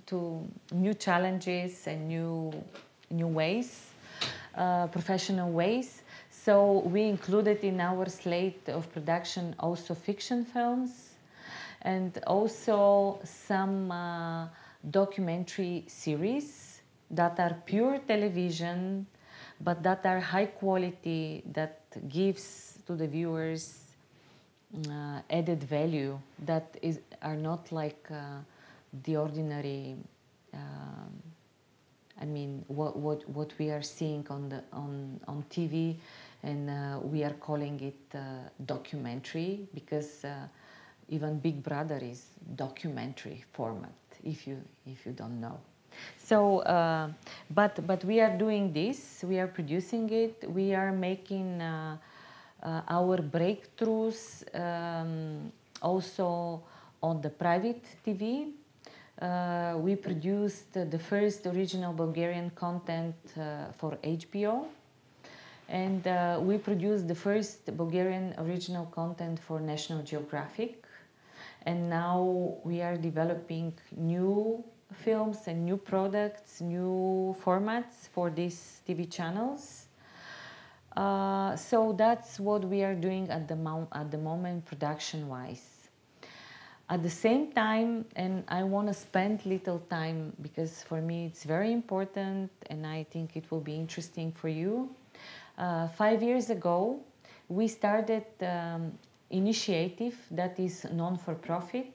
to new challenges and new ways, professional ways. So we included in our slate of production also fiction films, and also some documentary series that are pure television, but that are high quality, that gives to the viewers added value, that are not like the ordinary, I mean, what we are seeing on TV, and we are calling it documentary, because even Big Brother is documentary format, if you don't know. So, but we are doing this. We are producing it. We are making our breakthroughs also on the private TV. We produced the first original Bulgarian content for HBO, and we produced the first Bulgarian original content for National Geographic. And now we are developing new films and new products, new formats for these TV channels. So that's what we are doing at the moment, production-wise. At the same time, and I want to spend little time, because for me it's very important, and I think it will be interesting for you. 5 years ago, we started initiative that is non-for-profit,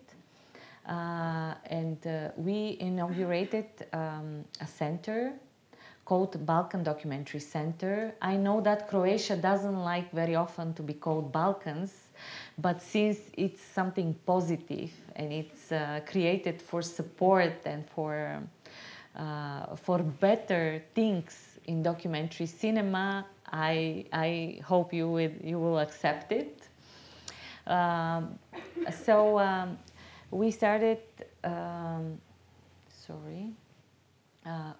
and we inaugurated a center called Balkan Documentary Center. I know that Croatia doesn't like very often to be called Balkans, but since it's something positive and it's created for support and for better things in documentary cinema, I hope you will accept it. We started,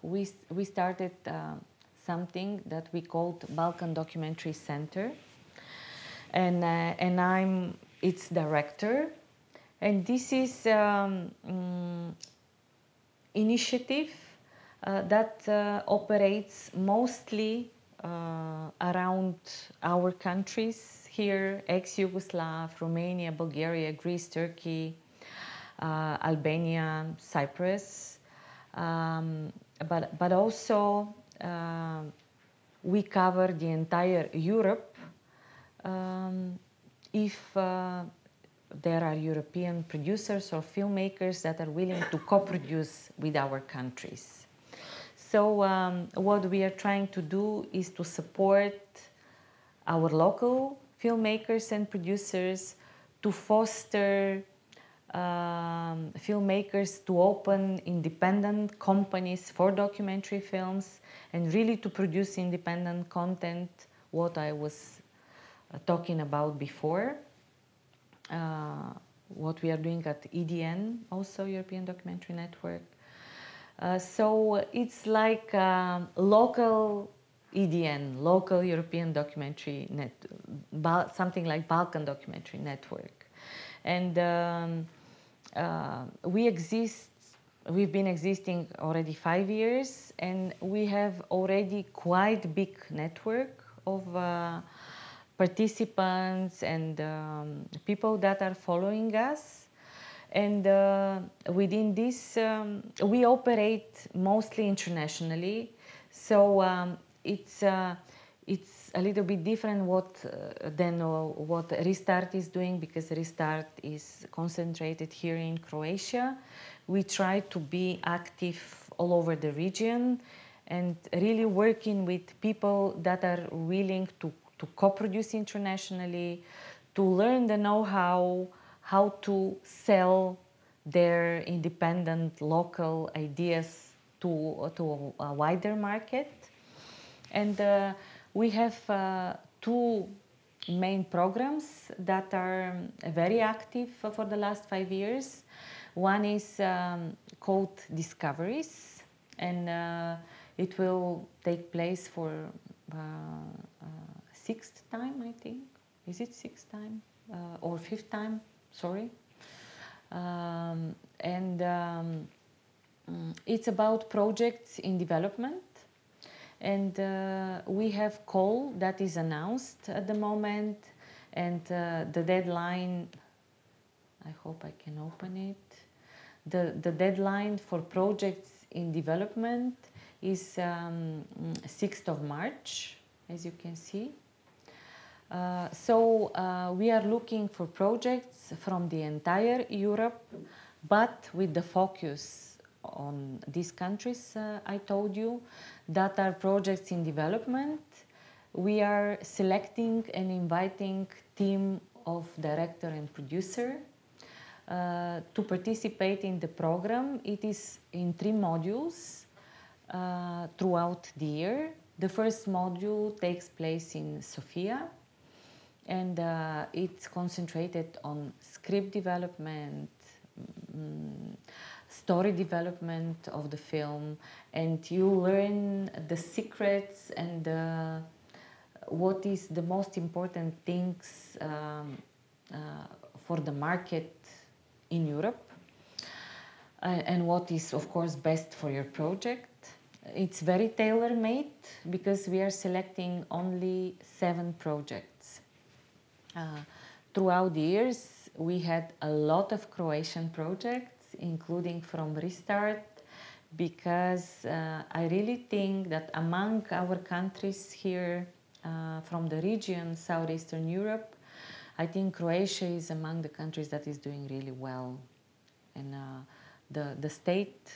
we started something that we called Balkan Documentary Center, and I'm its director. And this is initiative that operates mostly around our countries here, ex-Yugoslav, Romania, Bulgaria, Greece, Turkey, Albania, Cyprus. But also we cover the entire Europe if there are European producers or filmmakers that are willing to co-produce with our countries. So what we are trying to do is to support our local filmmakers and producers, to foster filmmakers to open independent companies for documentary films and really to produce independent content, what I was talking about before. What we are doing at EDN, also European Documentary Network. So it's like local EDN, local European Documentary Network, something like Balkan Documentary Network. And we've been existing already 5 years, and we have already quite big network of participants and people that are following us. And within this, we operate mostly internationally. So it's a little bit different than what Restart is doing, because Restart is concentrated here in Croatia. We try to be active all over the region and really working with people that are willing to co-produce internationally, to learn the know-how, how to sell their independent local ideas to a wider market. And we have 2 main programs that are very active for the last 5 years. One is called Discoveries, and it will take place for 6th time, I think. Is it 6th time or 5th time? Sorry. It's about projects in development. And we have call that is announced at the moment, and the deadline, I hope I can open it. The deadline for projects in development is 6th of March, as you can see. So we are looking for projects from the entire Europe, but with the focus on these countries I told you, that are projects in development. We are selecting and inviting team of director and producer to participate in the program. It is in 3 modules throughout the year. The first module takes place in Sofia, and it's concentrated on script development, story development of the film, and you learn the secrets and what is the most important things for the market in Europe, and what is, of course, best for your project. It's very tailor-made because we are selecting only 7 projects. Throughout the years, we had a lot of Croatian projects, including from Restart, because I really think that among our countries here from the region, Southeastern Europe, I think Croatia is among the countries that is doing really well. And the state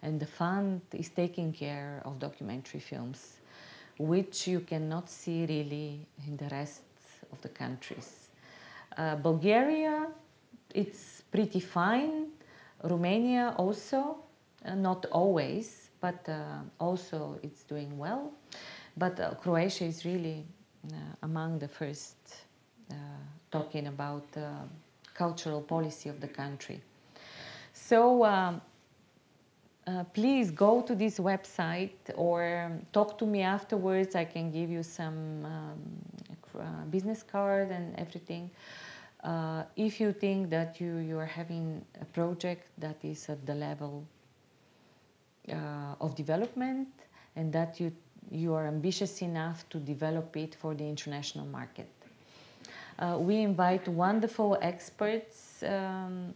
and the fund is taking care of documentary films, which you cannot see really in the rest of the countries. Bulgaria, it's pretty fine. Romania also, not always, but also it's doing well. But Croatia is really among the first talking about cultural policy of the country. So please go to this website or talk to me afterwards. I can give you some business card and everything. If you think that you are having a project that is at the level of development and that you are ambitious enough to develop it for the international market. We invite wonderful experts to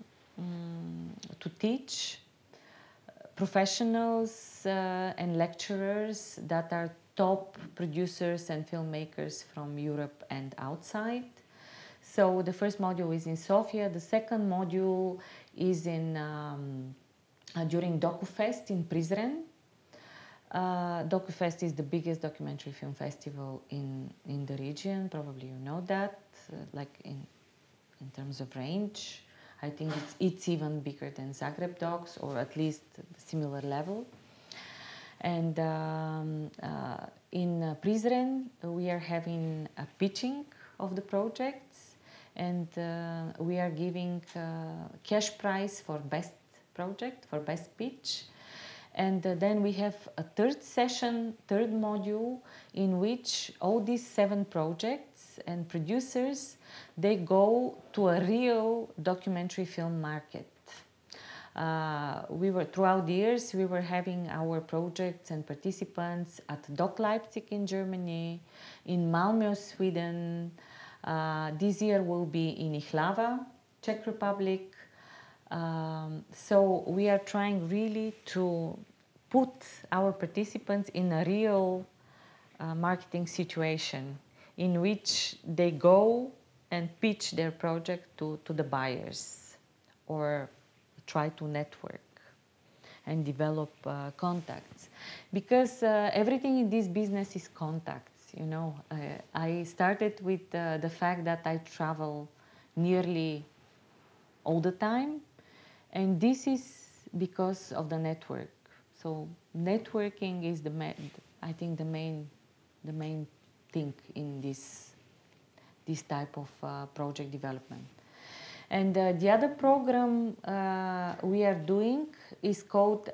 teach, professionals and lecturers that are top producers and filmmakers from Europe and outside. So the first module is in Sofia. The second module is in during DokuFest in Prizren. DokuFest is the biggest documentary film festival in the region. Probably you know that, like in terms of range. I think it's even bigger than Zagreb Docs, or at least similar level. And in Prizren, we are having a pitching of the projects, and we are giving cash prize for best project, for best pitch. And then we have a third session, third module, in which all these 7 projects and producers, they go to a real documentary film market. Throughout the years, we were having our projects and participants at DokLeipzig in Germany, in Malmö, Sweden. This year will be in Ihlava, Czech Republic. So we are trying really to put our participants in a real marketing situation in which they go and pitch their project to the buyers, or try to network and develop contacts. Because everything in this business is contacts, you know. I started with the fact that I travel nearly all the time, and this is because of the network. So networking is I think the main thing in this type of project development. And the other program we are doing is called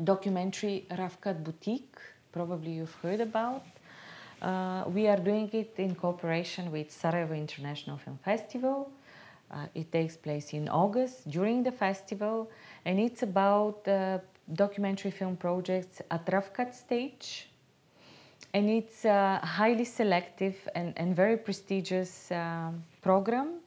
Documentary Ravkat Boutique. Probably you've heard about. We are doing it in cooperation with Sarajevo International Film Festival. It takes place in August during the festival, and it's about documentary film projects at Ravkat stage. And it's a highly selective and very prestigious program.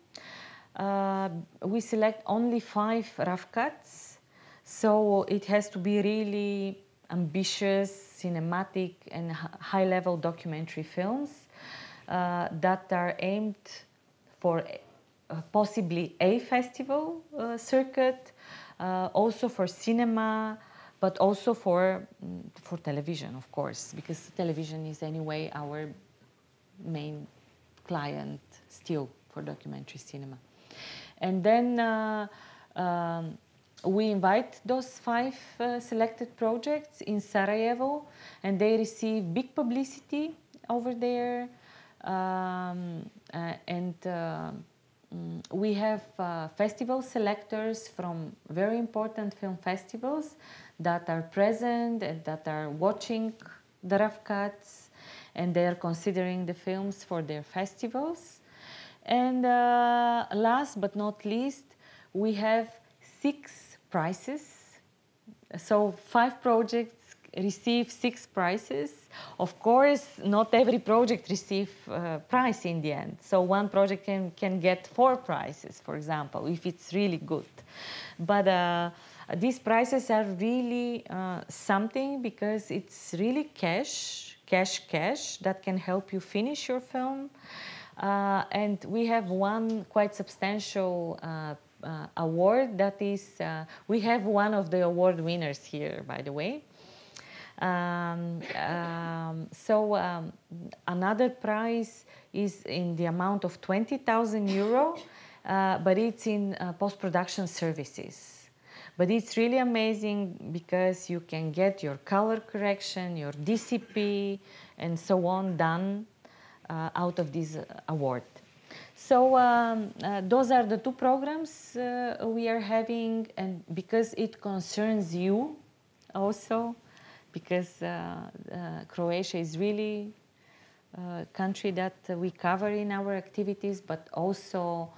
We select only 5 Ravkats, so it has to be really ambitious, cinematic and high-level documentary films that are aimed for possibly a festival circuit, also for cinema, but also for television, of course, because television is anyway our main client still for documentary cinema. And then we invite those 5 selected projects in Sarajevo, and they receive big publicity over there. We have festival selectors from very important film festivals that are present and that are watching the Ravkats, and they are considering the films for their festivals. And last but not least, we have 6 prizes. So 5 projects receive 6 prizes. Of course, not every project receives a prize in the end. So one project can get 4 prizes, for example, if it's really good. But these prizes are really something, because it's really cash that can help you finish your film. And we have one quite substantial award that is, we have one of the award winners here, by the way. Another prize is in the amount of 20,000 euro, but it's in post-production services. But it's really amazing because you can get your color correction, your DCP, and so on done out of this award. So those are the 2 programs we are having, and because it concerns you also, because Croatia is really a country that we cover in our activities, but also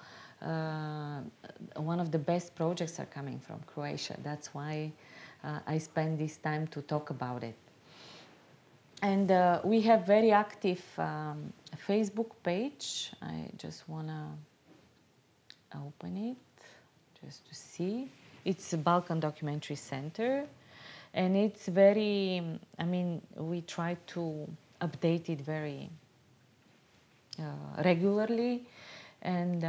one of the best projects are coming from Croatia. That's why I spend this time to talk about it. And we have very active Facebook page. I just want to open it just to see. It's the Balkan Documentary Center, and it's very, I mean, we try to update it very regularly, and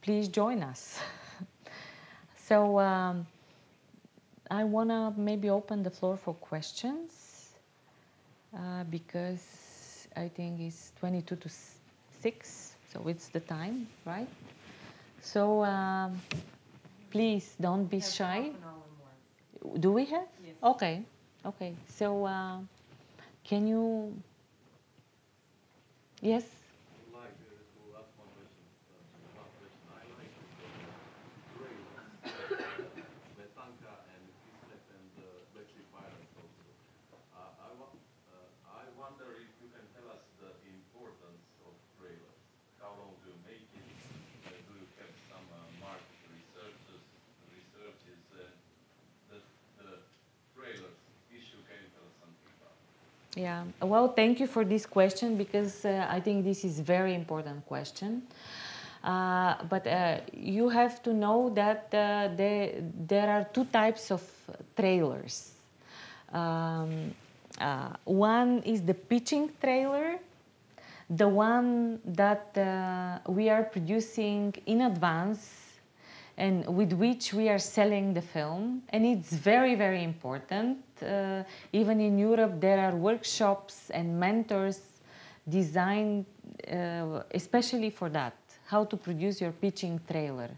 please join us. So I want to maybe open the floor for questions because I think it's 22 to 6, so it's the time, right? So please don't be shy. Do we have? Yes. Okay, okay. So can you? Yes. Yeah, well, thank you for this question because I think this is a very important question. But you have to know that there are two types of trailers. One is the pitching trailer, the one that we are producing in advance and with which we are selling the film, and it's very, very important. Even in Europe, there are workshops and mentors designed especially for that, how to produce your pitching trailer.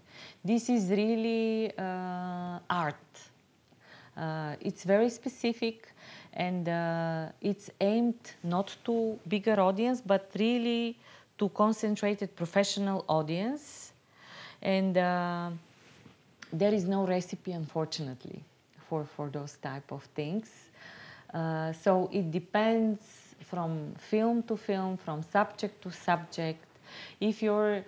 This is really art. It's very specific, and it's aimed not to bigger audience, but really to concentrated professional audience. And there is no recipe, unfortunately, for those type of things. So it depends from film to film, from subject to subject. If your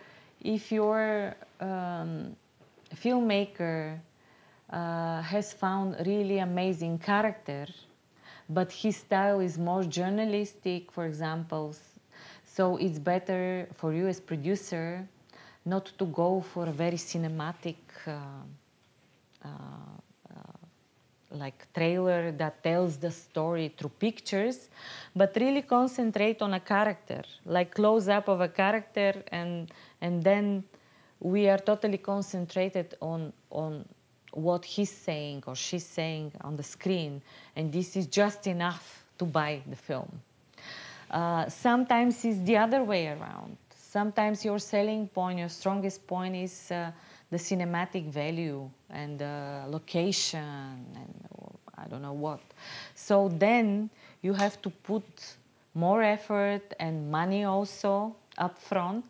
filmmaker has found really amazing character, but his style is more journalistic, for example, so it's better for you as producer not to go for a very cinematic like trailer that tells the story through pictures, but really concentrate on a character, like close-up of a character, and then we are totally concentrated on what he's saying or she's saying on the screen, and this is just enough to buy the film. Sometimes it's the other way around. Sometimes your selling point, your strongest point is the cinematic value and the location and I don't know what. So then you have to put more effort and money also up front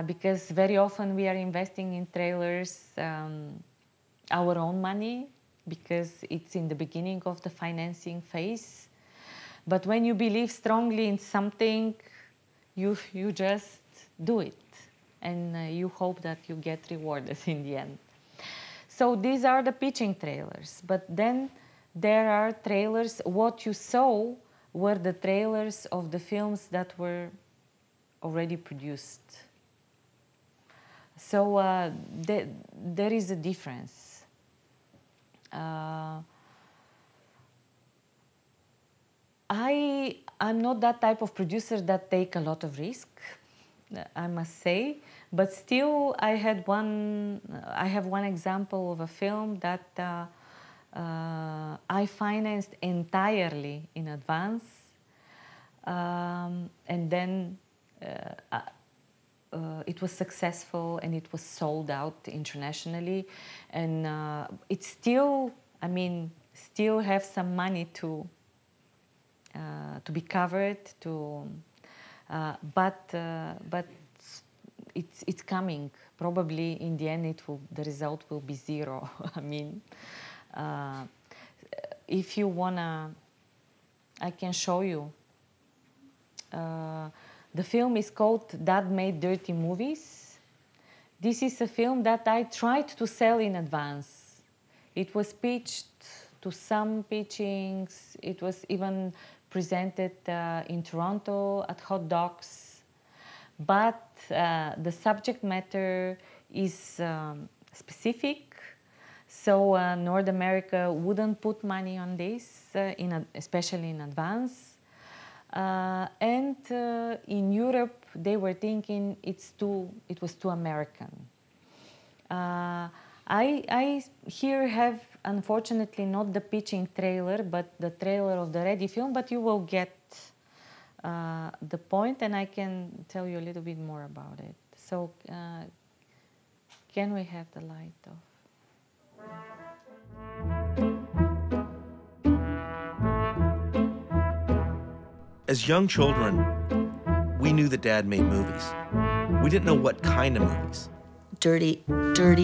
because very often we are investing in trailers our own money because it's in the beginning of the financing phase. But when you believe strongly in something, you just do it, and you hope that you get rewarded in the end. So these are the pitching trailers, but then there are trailers. What you saw were the trailers of the films that were already produced. So there is a difference. I'm not that type of producer that take a lot of risk, I must say, but still I have one example of a film that I financed entirely in advance, and then it was successful and it was sold out internationally, and it still, I mean, still have some money to be covered, but it's coming. Probably in the end, the result will be zero. I mean, if you wanna, I can show you. The film is called Dad Made Dirty Movies. This is a film that I tried to sell in advance. It was pitched to some pitchings. It was even presented in Toronto at HotDocs, but the subject matter is specific, so North America wouldn't put money on this, especially in advance. And in Europe, they were thinking it was too American. I here have, unfortunately, not the pitching trailer, but the trailer of the ready film, but you will get the point, and I can tell you a little bit more about it. So, can we have the light off? As young children, we knew that Dad made movies. We didn't know what kind of movies. Dirty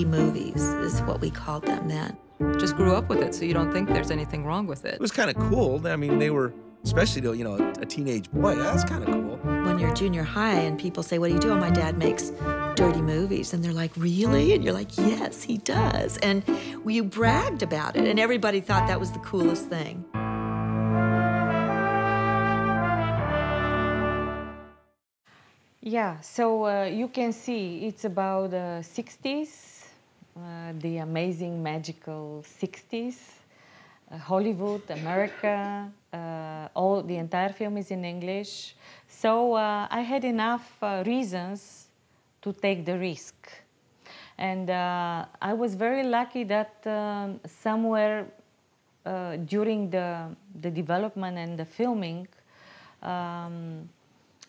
movies is what we called them then. Just grew up with it, so you don't think there's anything wrong with it. It was kind of cool. I mean, they were, especially to, a teenage boy, that's kind of cool. When you're junior high and people say, what do you do? Oh, my dad makes dirty movies. And they're like, really? And you're like, yes, he does. And you bragged about it, and everybody thought that was the coolest thing. Yeah, so you can see it's about the 60s, the amazing, magical 60s, Hollywood, America, the entire film is in English. So I had enough reasons to take the risk. And I was very lucky that somewhere during the development and the filming,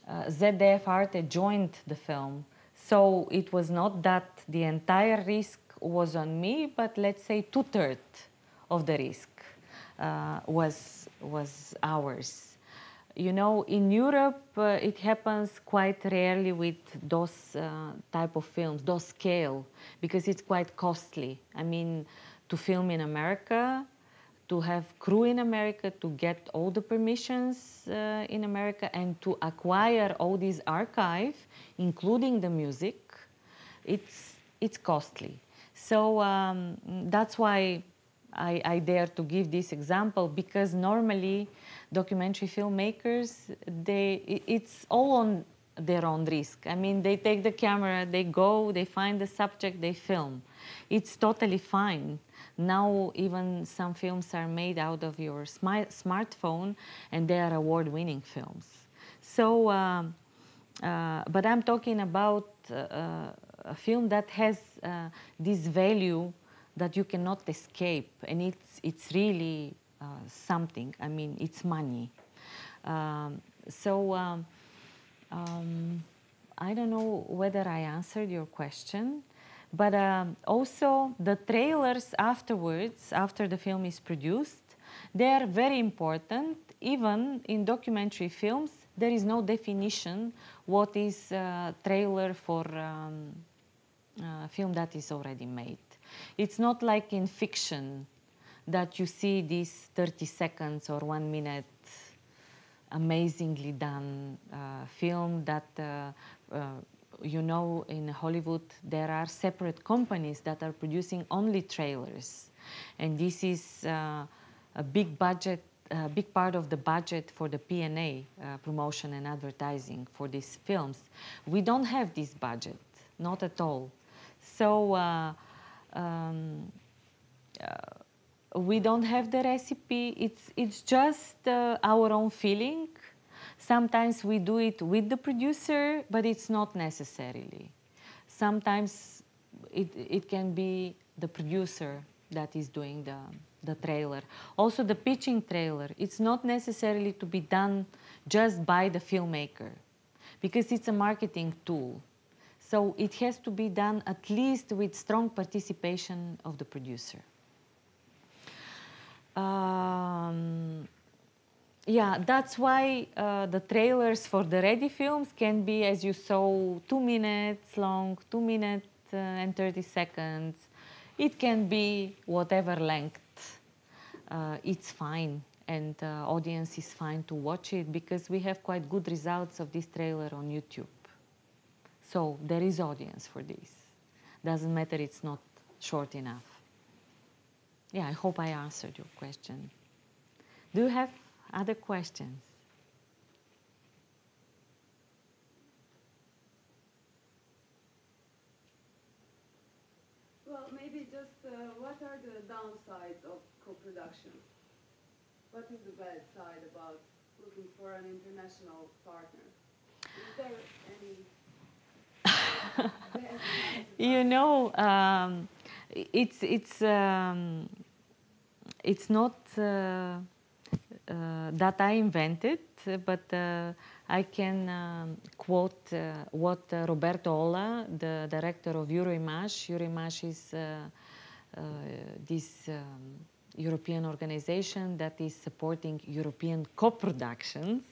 ZDF Arte joined the film. So it was not that the entire risk was on me, but let's say 2/3 of the risk was ours. In Europe, it happens quite rarely with those type of films, those scale, because it's quite costly. I mean, to film in America, to have crew in America, to get all the permissions in America, and to acquire all these archive, including the music, it's costly. So that's why I dare to give this example, because normally documentary filmmakers, it's all on their own risk. I mean, they take the camera, they go, they find the subject, they film. It's totally fine. Now even some films are made out of your smartphone, and they are award-winning films. So, but I'm talking about a film that has this value that you cannot escape, and it's really something. I mean, it's money. I don't know whether I answered your question. But also the trailers afterwards, after the film is produced, they are very important. Even in documentary films, there is no definition what is a trailer for a film that is already made. It's not like in fiction that you see this 30 seconds or 1 minute amazingly done film that in Hollywood, there are separate companies that are producing only trailers. And this is a big budget, a big part of the budget for the P&A, promotion and advertising for these films. We don't have this budget, not at all. So we don't have the recipe. It's just our own feeling. Sometimes we do it with the producer, but it's not necessarily. Sometimes it can be the producer that is doing the trailer. Also the pitching trailer, it's not necessarily to be done just by the filmmaker, because it's a marketing tool. So it has to be done at least with strong participation of the producer. Yeah, that's why the trailers for the ready films can be, as you saw, 2 minutes long, 2 minutes and 30 seconds. It can be whatever length. It's fine, and audience is fine to watch it, because we have quite good results of this trailer on YouTube. So there is audience for this. Doesn't matter, it's not short enough. Yeah, I hope I answered your question. Do you have other questions? just what are the downsides of co-production? What is the bad side about looking for an international partner? Is there any bad side? You know, it's not that I invented, but I can quote what Roberto Olla, the director of Euroimage. Euroimage is this European organization that is supporting European co-productions,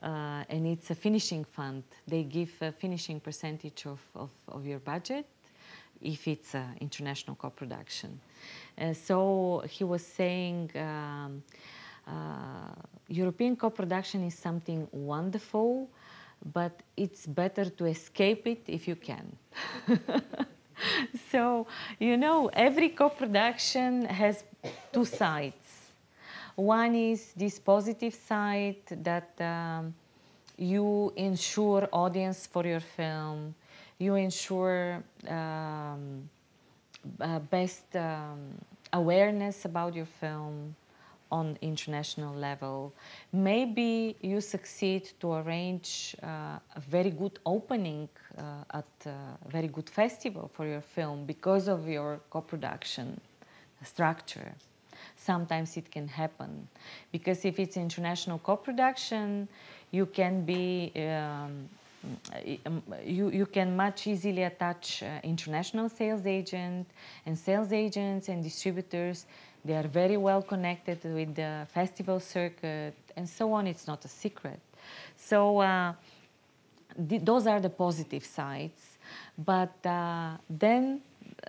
and it's a finishing fund. They give a finishing percentage of your budget if it's an international co-production. So he was saying European co-production is something wonderful, but it's better to escape it if you can. So, you know, every co-production has two sides. One is this positive side that you ensure audience for your film, you ensure best awareness about your film on international level. Maybe you succeed to arrange a very good opening at a very good festival for your film because of your co-production structure. Sometimes it can happen because if it's international co-production, you can be you can much easily attach international sales agent, and sales agents and distributors. They are very well connected with the festival circuit and so on. It's not a secret. So those are the positive sides. But then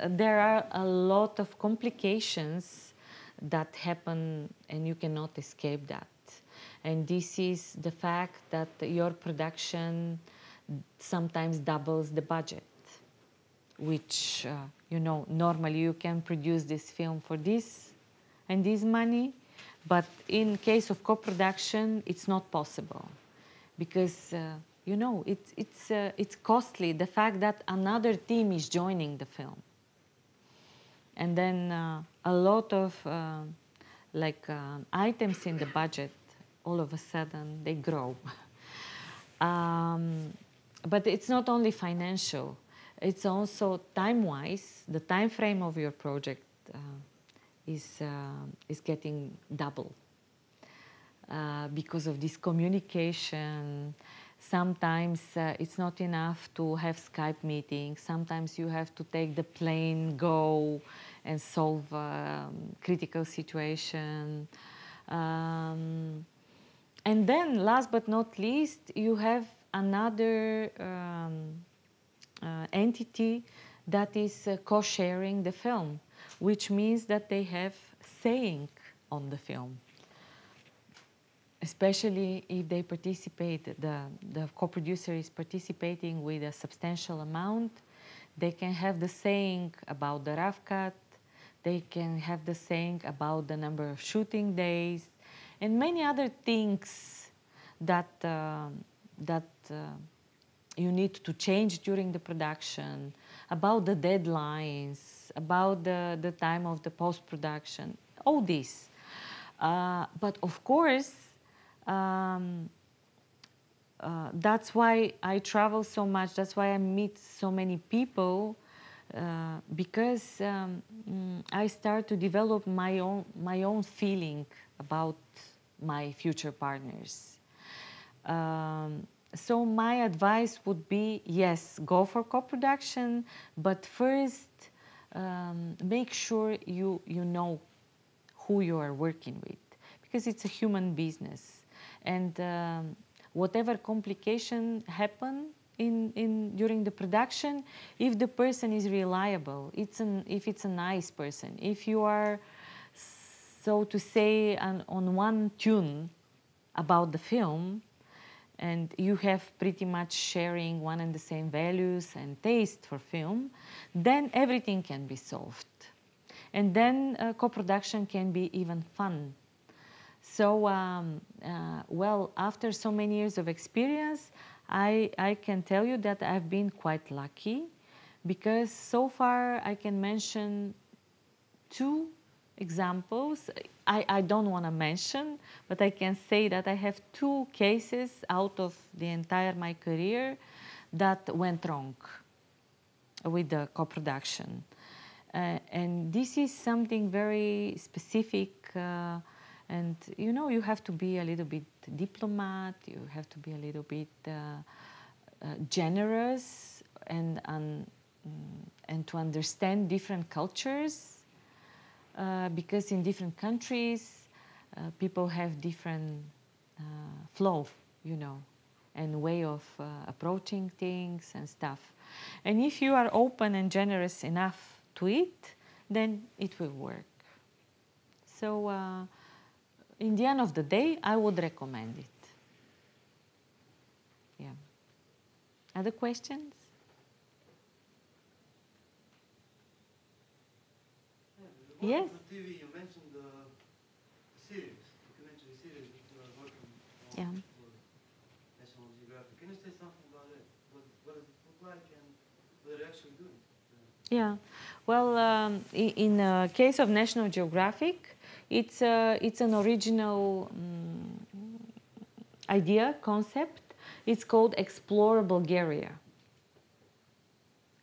there are a lot of complications that happen and you cannot escape that. And this is the fact that your production sometimes doubles the budget, which, you know, normally you can produce this film for this and this money, but in case of co-production, it's not possible because, you know, it's costly, the fact that another team is joining the film. And then a lot of items in the budget, all of a sudden, they grow. But it's not only financial, it's also time-wise, the time frame of your project is getting double because of this communication. Sometimes it's not enough to have Skype meetings. Sometimes you have to take the plane, go and solve a critical situation. And then, last but not least, you have another entity that is co-sharing the film, which means that they have saying on the film. Especially if they participate, the co-producer is participating with a substantial amount, they can have the saying about the rough cut, they can have the saying about the number of shooting days, and many other things that you need to change during the production, about the deadlines, about the time of the post-production, all this. But of course, that's why I travel so much, that's why I meet so many people, because I start to develop my own feeling about my future partners. So my advice would be, yes, go for co-production, but first make sure you know who you are working with, because it's a human business. And whatever complication happen during the production, if the person is reliable, if it's a nice person, if you are, so to say, on one tune about the film, and you have pretty much sharing one and the same values and taste for film, then everything can be solved. And then co-production can be even fun. So, well, after so many years of experience, I can tell you that I've been quite lucky because so far I can mention 2 examples. I don't want to mention, but I can say that I have 2 cases out of the entire my career that went wrong with the co-production. And this is something very specific, and you know, you have to be a little bit diplomat, you have to be a little bit generous, and to understand different cultures, because in different countries people have different flow, you know, and way of approaching things and stuff. And if you are open and generous enough to it, then it will work. So in the end of the day, I would recommend it. Yeah. Other questions? Yes. On TV, you mentioned the series, documentary series that you are working on for National Geographic. Can you say something about it? What does it look like and what are you actually doing? Yeah. Well, in the case of National Geographic, it's an original idea, concept. It's called Explore Bulgaria.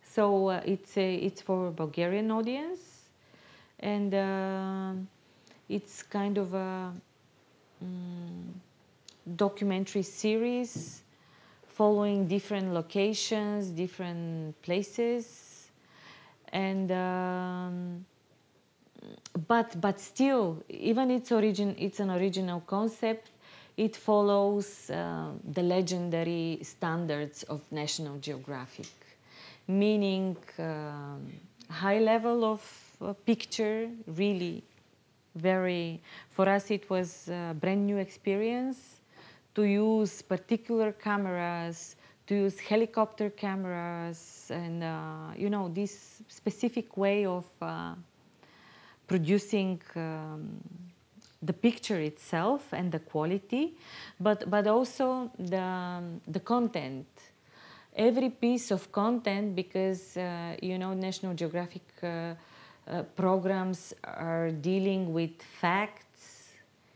So it's for a Bulgarian audience. And it's kind of a documentary series following different locations, different places, and but still, even it's an original concept. It follows the legendary standards of National Geographic, meaning high level of picture, really very, for us it was a brand new experience to use particular cameras, to use helicopter cameras, and you know, this specific way of producing the picture itself and the quality, but also the content. Every piece of content, because you know, National Geographic programs are dealing with facts,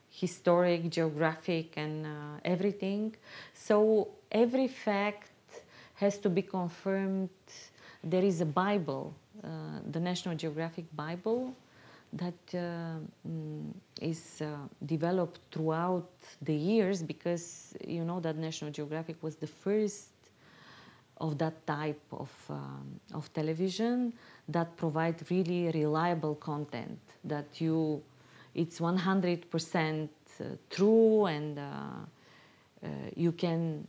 historic, geographic, and everything. So every fact has to be confirmed. There is a Bible, the National Geographic Bible, that is developed throughout the years, because you know that National Geographic was the first of that type of television that provide really reliable content, that it's 100% true, and you can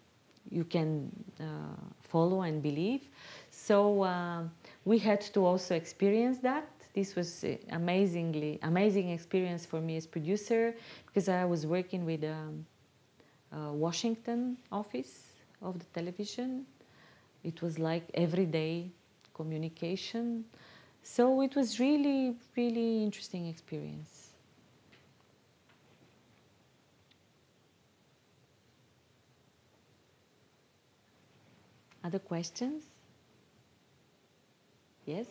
follow and believe. So we had to also experience that. This was amazing experience for me as producer, because I was working with Washington office of the television. It was like everyday communication. So it was really, really interesting experience. Other questions? Yes?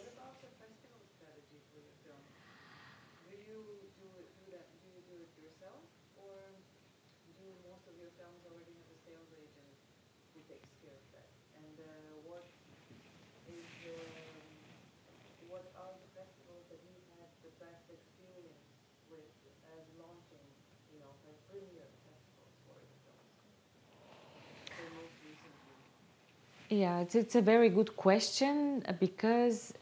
Yeah, it's a very good question, because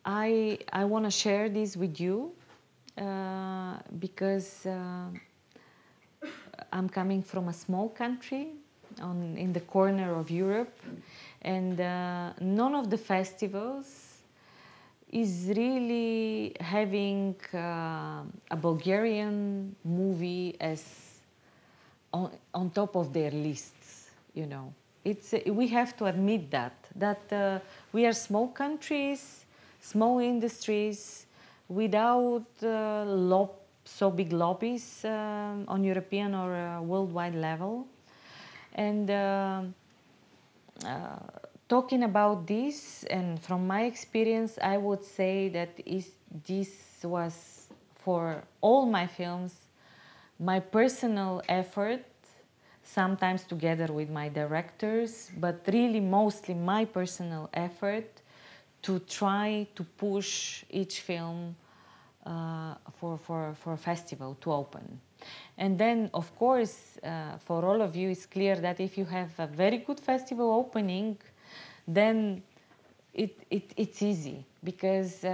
I want to share this with you, because I'm coming from a small country in the corner of Europe, and none of the festivals is really having a Bulgarian movie as on top of their lists. You know, we have to admit that we are small countries, small industries, without so big lobbies on European or worldwide level. And talking about this, and from my experience, I would say that this was, for all my films, my personal effort, sometimes together with my directors, but really mostly my personal effort to try to push each film for a festival to open. And then, of course, for all of you, it's clear that if you have a very good festival opening, then it's easy, because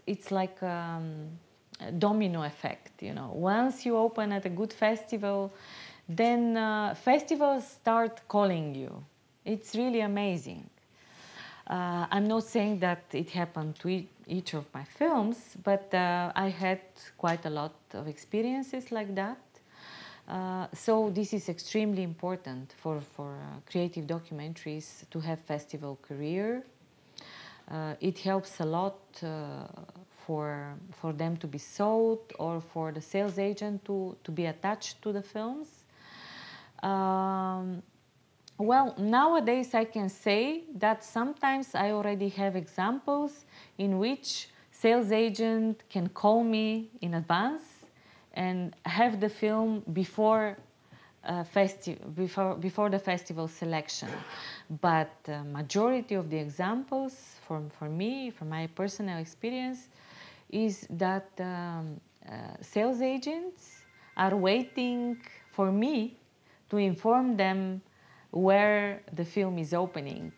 it's like a domino effect, you know. Once you open at a good festival, then festivals start calling you. It's really amazing. I'm not saying that it happened to each of my films, but I had quite a lot of experiences like that. So this is extremely important for creative documentaries to have festival career. It helps a lot for them to be sold, or for the sales agent to be attached to the films. Well, nowadays I can say that sometimes I already have examples in which sales agent can call me in advance and have the film before the festival selection. But the majority of the examples for me, from my personal experience, is that sales agents are waiting for me to inform them where the film is opening,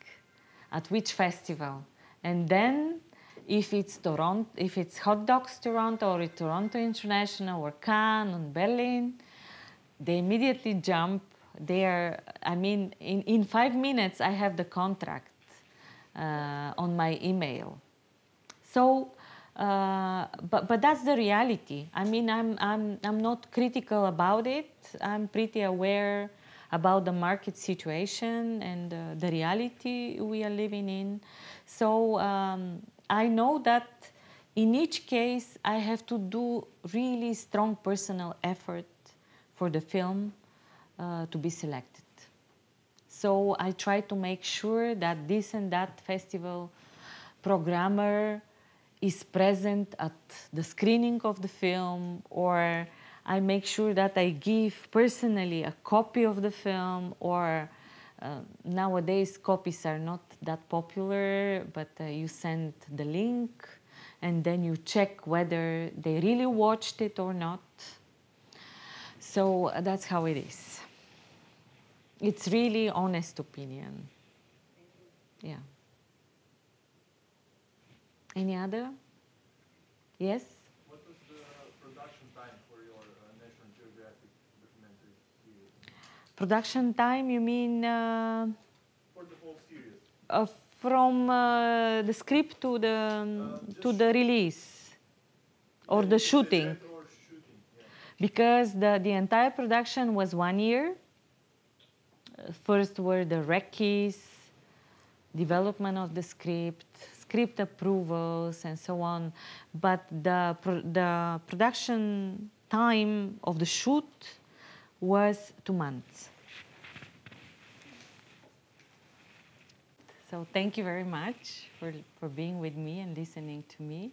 at which festival. And then if it's Toronto, if it's HotDocs Toronto, or it's Toronto International, or Cannes, or Berlin, they immediately jump. They are, I mean, in 5 minutes I have the contract on my email. So, but that's the reality. I mean, I'm not critical about it. I'm pretty aware about the market situation and the reality we are living in. So I know that in each case I have to do really strong personal effort for the film to be selected. So I try to make sure that this and that festival programmer is present at the screening of the film, or I make sure that I give personally a copy of the film, or nowadays copies are not that popular, but you send the link and then you check whether they really watched it or not. So that's how it is. It's really honest opinion. Yeah. Any other? Yes? What was the production time for your National Geographic documentary series? Production time, you mean? For the whole series. From the script to the release, or the shooting. Because the entire production was 1 year. First were the recce's, development of the script, script approvals, and so on. But the production time of the shoot was 2 months. So thank you very much for being with me and listening to me.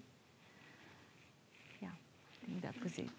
Yeah, I think that was it.